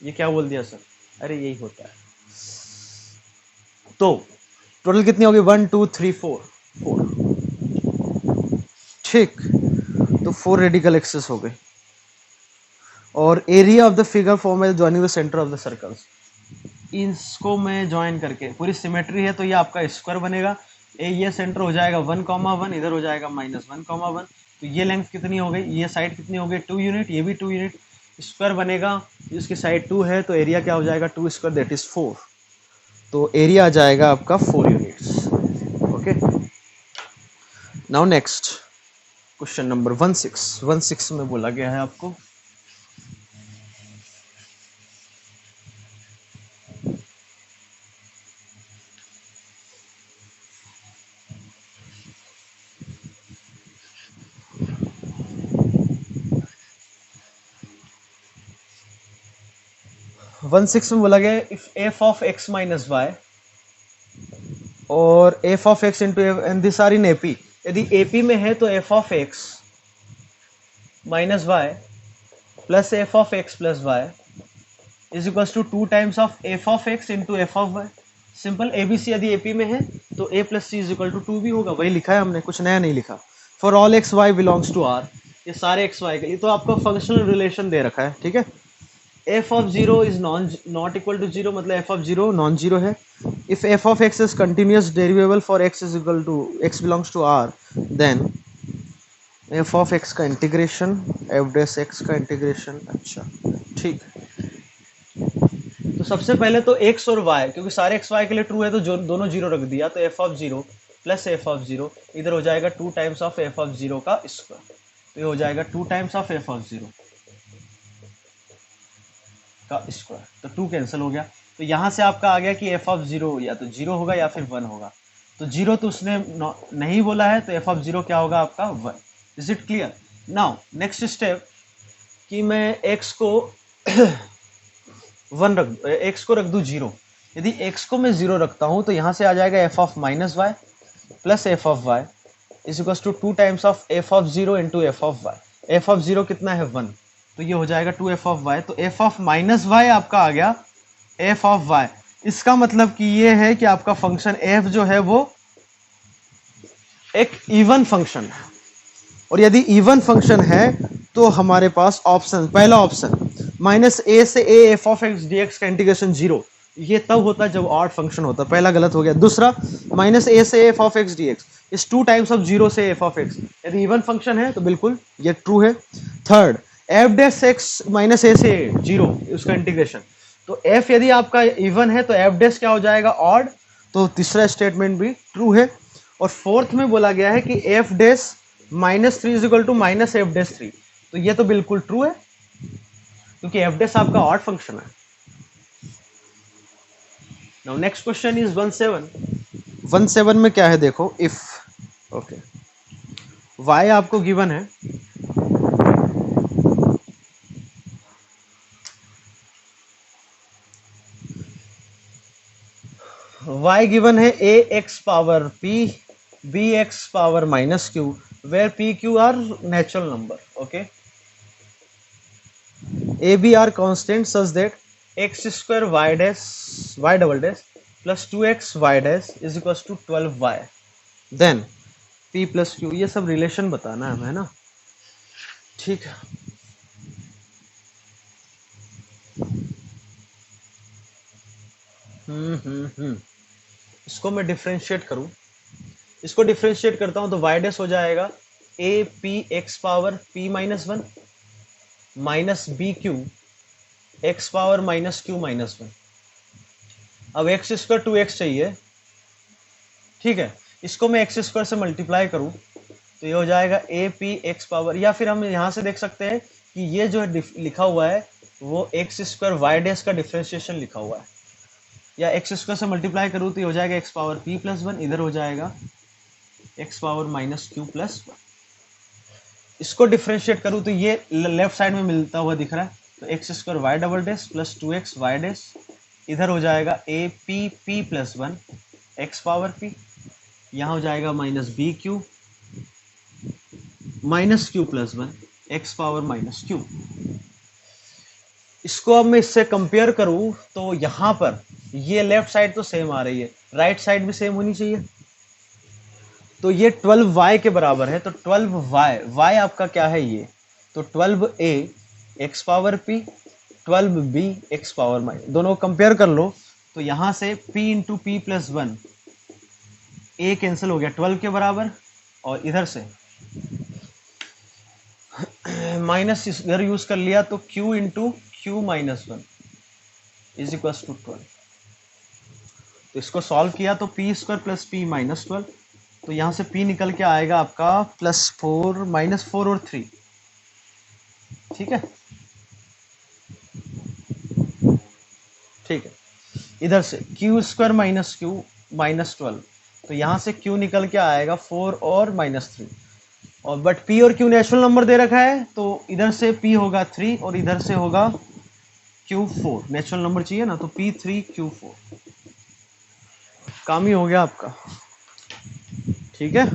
ये क्या बोल दिया सर? अरे यही होता है। तो टोटल कितनी होगी? 1 2 3 4 4, ठीक। तो 4 रेडिकल एक्सिस हो गए, और area of the figure form है joining the centre of the circles. इसको मैं ज्वाइन करके, पूरी सिमेट्री है तो ये आपका स्क्वायर बनेगा। ये सेंटर हो जाएगा 1,1, इधर हो जाएगा -1,1। तो ये लेंथ कितनी हो गई, ये साइड कितनी हो गई 2 यूनिट, ये भी 2 यूनिट, स्क्वायर बनेगा, इसकी साइड 2 है तो एरिया क्या हो जाएगा 2 स्क्वायर दैट इज 4। तो एरिया आ जाएगा आपका 4 units. Okay, now next question number 16 में बोला गया है आपको 16 में बोला गया if f of x minus y और f of x into and this are in AP। यदि AP में है तो f of x minus y plus f of x plus y is equal to 2 times of f of x into f of y। Simple ABC यदि AP में है तो a plus c is equal to 2 भी होगा, वही लिखा है हमने, कुछ नया नहीं लिखा। For all x y belongs to R, ये सारे x y के लिए तो आपको फंक्शनल रिलेशन दे रखा है, ठीक है। f of 0 is not equal to 0, मतलब f of 0 नॉन जीरो है। if f of x is continuous derivable for x is equal to x belongs to R, then f of x का integration f dash x का integration, अच्छा ठीक। तो सबसे पहले तो x और y, क्योंकि सारे x y के लिए ट्रू है तो जो दोनों जीरो रख दिया, तो f of 0 plus f of 0 इधर हो जाएगा 2 टाइम्स ऑफ f of 0 का स्क्वायर, तो ये हो जाएगा 2 टाइम्स ऑफ f of 0 का स्क्वायर, तो 2 कैंसिल हो गया। तो यहाँ से आपका आ गया कि f ऑफ 0 या तो 0 होगा या फिर 1 होगा। तो 0 तो उसने नहीं बोला है, तो f ऑफ 0 क्या होगा आपका 1। Is it clear? Now next step कि मैं x को 1 x को रख दूं 0। यदि x को मैं 0 रखता हूं तो यहाँ से आ जाएगा f of minus y plus f of y is equal to 2 times of f of 0 into f of y. F of 0 कितना है 1, तो ये हो जाएगा 2 एफ ऑफ वाई। तो एफ ऑफ माइनस वाई आपका आ गया एफ ऑफ वाई। इसका मतलब कि ये है कि आपका फंक्शन एफ जो है वो एक इवन फंक्शन है, और यदि इवन फंक्शन है तो हमारे पास ऑप्शन, पहला ऑप्शन माइनस ए से A F of X D x का इंटीग्रेशन 0, ये तब होता है जब ऑड फंक्शन होता है, पहला गलत हो गया। दूसरा माइनस ए से F of X D X is 2 times of 0 से एफ ऑफ एक्स, यदि इवन फंक्शन है तो बिल्कुल ये ट्रू है। Third F dash X minus A से 0 उसका इंटीग्रेशन, तो एफ यदि आपका इवन है तो एफ डैश क्या हो जाएगा ऑड, तो तीसरा स्टेटमेंट भी ट्रू है। और फोर्थ में बोला गया है कि f dash minus 3 is equal to minus f dash 3, तो ये तो बिल्कुल ट्रू है क्योंकि एफ डैश आपका ऑड फंक्शन है। नाउ नेक्स्ट क्वेश्चन इज 17 में क्या है देखो, इफ ओके y आपको गिवन है, y गिवन है a x power p b x power minus q where p q are natural number, okay. a b are constant such that x square y dash y double dash plus 2x y dash is equal to 12y, then p plus q, ये सब relation बताना है हमें, है ना, ठीक है। इसको मैं डिफ्रेंशिएट करूं, इसको डिफ्रेंशिएट करता हूं तो y डैश हो जाएगा a p x power p minus 1 minus b q x power minus q minus 1। अब एक्स स्क्वायर 2x चाहिए, ठीक है, इसको मैं एक्स स्क्वायर से मल्टीप्लाई करूं तो ये हो जाएगा ए पी एक्स पावर, या फिर हम यहां से देख सकते हैं कि ये जो लिखा हुआ है वो एक्स स्क्वायर वाई डैश का डिफ्रेंशिएशन लिखा हुआ है, या एक्स स्क्वायर से मल्टीप्लाई करूं तो ये हो जाएगा एक्स पावर पी प्लस 1, इधर हो जाएगा x power minus q plus 1। इसको डिफ्रेंशिएट करूं तो ये लेफ्ट साइड में मिलता हुआ दिख रहा है, तो x square y double dash plus 2x y dash, इधर हो जाएगा a p p plus 1 x power p, यहाँ हो जाएगा minus b q minus q plus 1 x power minus q. इसको अब मैं इससे कंपेयर करूं तो यहां पर ये लेफ्ट साइड तो सेम आ रही है, राइट साइड भी सेम होनी चाहिए, तो ये 12y के बराबर है, तो 12y आपका क्या है ये, तो 12a x power p 12b x power minus, दोनों कंपेयर कर लो तो यहां से p into P plus 1 a cancel हो गया 12 के बराबर, और इधर से माइनस इधर यूज कर लिया तो q into q minus 1 is equal to 12। तो इसको सॉल्व किया तो p square plus p minus 12, तो यहां से p निकल के आएगा आपका +4 -4 और 3, ठीक है, ठीक है। इधर से q square minus q minus 12, तो यहां से q निकल के आएगा 4 और -3, और बट p और q नेचुरल नंबर दे रखा है, तो इधर से p होगा 3 और इधर से होगा q 4, नेचुरल नंबर चाहिए ना, तो p3 q 4, काम ही हो गया आपका, ठीक है।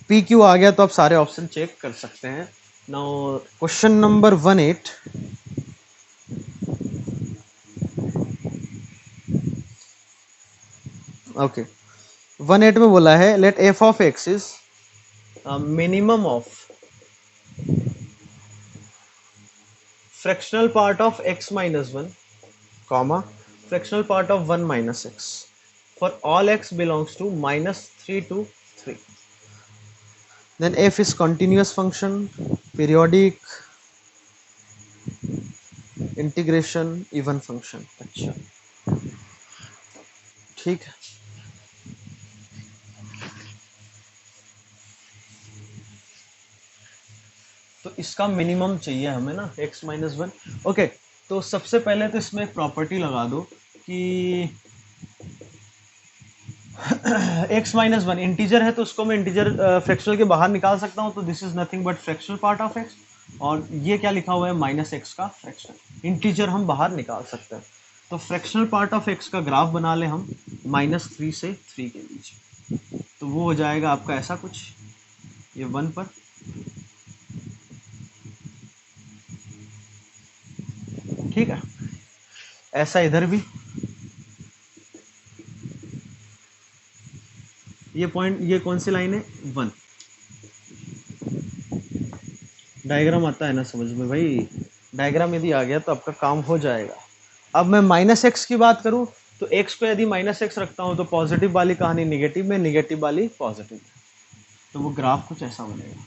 पी क्यू आ गया तो आप सारे ऑप्शन चेक कर सकते हैं। नाउ क्वेश्चन नंबर 18, ओके 18 में बोला है let f of x is minimum of fractional part of x minus 1 comma fractional part of 1 minus x for all x belongs to -3 to 3, then f is continuous function, periodic, integration, even function. अच्छा ठीक है, तो इसका minimum चाहिए हमें ना x minus 1, okay. तो सबसे पहले तो इसमें एक प्रॉपर्टी लगा दो कि x माइनस 1 इंटीजर है तो उसको मैं इंटीजर फ्रैक्शनल के बाहर निकाल सकता हूँ, तो this is nothing but fractional part of x, और ये क्या लिखा हुआ है -x का फ्रैक्शन, इंटीजर हम बाहर निकाल सकते हैं। तो फ्रैक्शनल पार्ट ऑफ एक्स का ग्राफ बना ले हम -3 से 3 के बीच, तो वो हो जाएगा आपका ऐसा कुछ, ये 1 पर, ठीक है। ऐसा इधर भी, ये पॉइंट, ये कौन सी लाइन है, 1। डायग्राम आता है ना समझ में भाई, डायग्राम यदि आ गया तो आपका काम हो जाएगा। अब मैं -x की बात करूं तो x को यदि -x रखता हूं तो पॉजिटिव वाली कहानी निगेटिव में, निगेटिव वाली पॉजिटिव में, तो वो ग्राफ कुछ ऐसा बनेगा।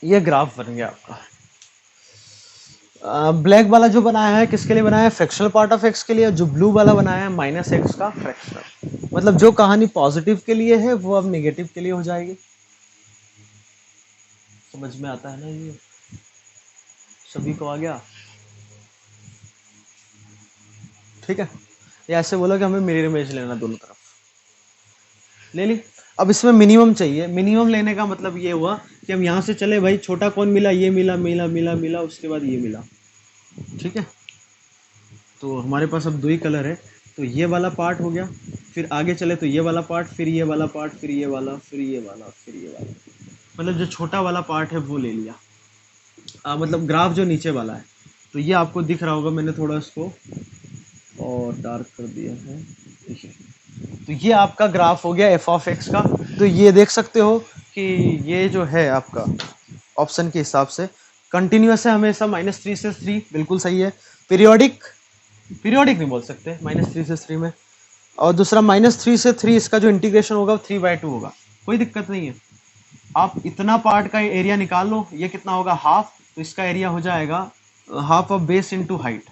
ये ग्राफ बन गया आपका। ब्लैक वाला जो बनाया है किसके लिए बनाया है, फ्रैक्शनल पार्ट ऑफ एक्स के लिए। जो ब्लू वाला बनाया है -x का फ्रैक्शनल, मतलब जो कहानी पॉजिटिव के लिए है वो अब नेगेटिव के लिए हो जाएगी। समझ में आता है ना, ये सभी को आ गया, ठीक है। ये ऐसे बोलो कि हमें मिरर इमेज लेना, दोनों तरफ ले ली। अब इसमें मिनिमम चाहिए, मिनिमम लेने का मतलब ये हुआ कि हम यहाँ से चले भाई, छोटा कौन मिला, ये मिला, मिला मिला मिला, उसके बाद ये मिला, ठीक है। तो हमारे पास अब 2 ही कलर है, तो ये वाला पार्ट हो गया, फिर आगे चले तो ये वाला पार्ट, फिर ये वाला पार्ट, फिर ये वाला, फिर ये वाला, फिर ये वाला, मतलब जो छोटा वाला पार्ट है वो ले लिया। मतलब ग्राफ जो नीचे वाला है, तो ये आपको दिख रहा होगा, मैंने थोड़ा इसको और डार्क कर दिया है, देखिए। तो ये आपका ग्राफ हो गया एफ ऑफ एक्स का। तो ये देख सकते हो कि ये जो है आपका ऑप्शन के हिसाब से कंटिन्यूअस है हमेशा, -3 से 3, बिल्कुल सही है। पीरियोडिक, पीरियोडिक नहीं बोल सकते -3 से 3 में। और दूसरा -3 से 3, इसका जो इंटीग्रेशन होगा 3/2 होगा, कोई दिक्कत नहीं है। आप इतना पार्ट का एरिया निकाल लो, ये कितना होगा, हाफ, तो इसका एरिया हो जाएगा half of base into height,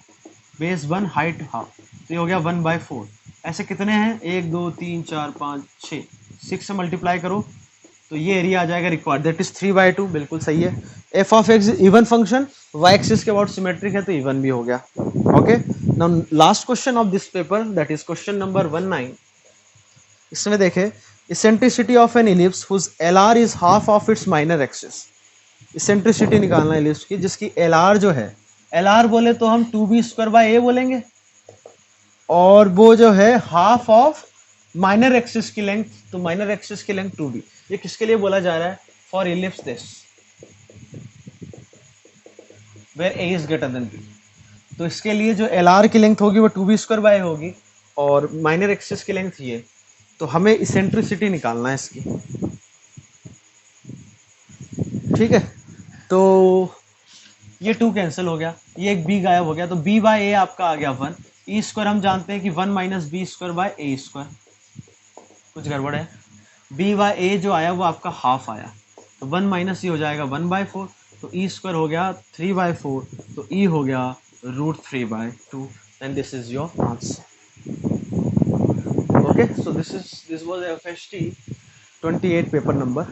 base 1 height half, तो ये हो गया 1/4। ऐसे कितने हैं, 1 2 3 4 5 6, 6 से मल्टीप्लाई करो तो ये एरिया आ जाएगा रिक्वायर्ड, दैट इज 3/2, बिल्कुल सही है। F of x even function, y axis के अबाउट सिमेट्रिक है तो इवन भी हो गया। Okay, now last question of this paper, that is question number 19। इसमें देखें, eccentricity of an ellipse whose LR is half of its minor axis. Eccentricity निकालना ellipse की जिसकी LR जो है, LR बोले तो हम 2b² बोलेंगे, और वो जो है हाफ ऑफ माइनर एक्सिस की लेंथ, तो माइनर एक्सिस की लेंथ 2b। ये किसके लिए बोला जा रहा है, for ellipse this where a is greater than b। तो इसके लिए जो LR की लेंथ होगी वो 2b² होगी, और माइनर एक्सिस की लेंथ ये, तो हमें इसेंट्रिसिटी निकालना है इसकी, ठीक है। तो ये 2 कैंसिल हो गया, ये एक b गायब हो गया, तो b/a आपका आ गया 1। e² हम जानते हैं कि 1 - b²/a², कुछ गड़बड़ है। b/a जो आया वो आपका हाफ आया, तो 1 माइनस ये हो जाएगा 1/4, तो e² हो गया 3/4, तो e हो गया √3/2, and this is your answer. Okay, so this was FST 28 paper number.